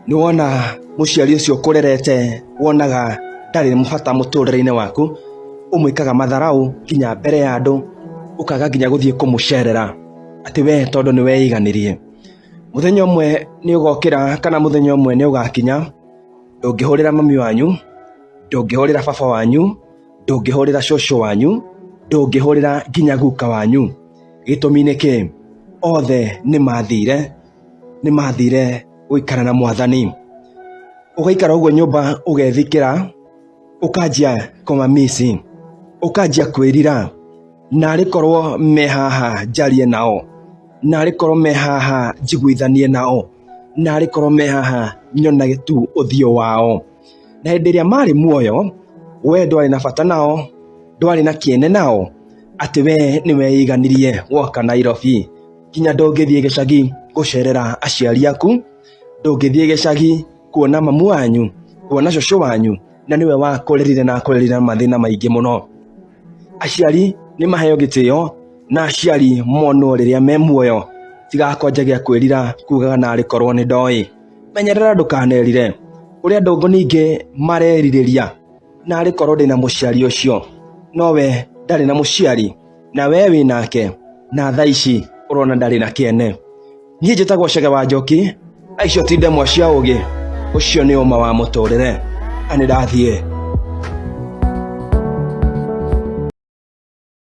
ni wona muciari ucio kurerete wonaga ndari mubata muturire-ini waku umwikaga matharau kinya mbere ya andu ukaga kinya guthie kumucerera ati we tondu ni weiganirie muthenya umwe ni ugokira kana muthenya umwe ni ugakinya ndungihurira mami wanyu ndungihurira baba wanyu ndungihurira shosho wanyu ndungihurira kinya guka wanyu gitumi niki othe ni mathire guikara na mwathani ugaikara uguo nyumba ugethikira ukanjia komamisi ukanjia kwirira na rikorwo me haha njarie nao, na rikorwo me haha njiguithanie nao, na rikorwo me haha nyonage tu uthio wao. Na hĩndĩ ĩrĩa marĩ muoyo, we ndwarĩ na bata nao, ndwarĩ na kĩene nao, atĩ we nĩ weiganirie woka Nairobi. Kinya ndũngĩthiĩ gĩcagi gũcerera aciari aku, ndũngĩthiĩ gĩcagi kuona mamu wanyu, kuona cũcũ wanyu, na nĩwe wakũrerire na akũrerire mathĩna maingĩ mũno. Aciari nĩ maheo gĩtĩo, na aciari monwo rĩrĩa me muoyo. Tigakwanjagia kwĩrira kugaga narĩ korwo nĩ ndoĩ. Menyerera ndũkanerire ũrĩa andũ ningĩ marerirĩria narĩ korwo ndĩna mũciari ũcio, nowe ndarĩ na mũciari, na we wĩ nake, na thaa ici ũrona ndarĩ na kĩene. Niĩ njĩtagwo Chege wa Njoki, aicio ti ndemwa cia ũgĩ, ũcio nĩ ũma wa mũtũrĩre, na nĩ ndathiĩ.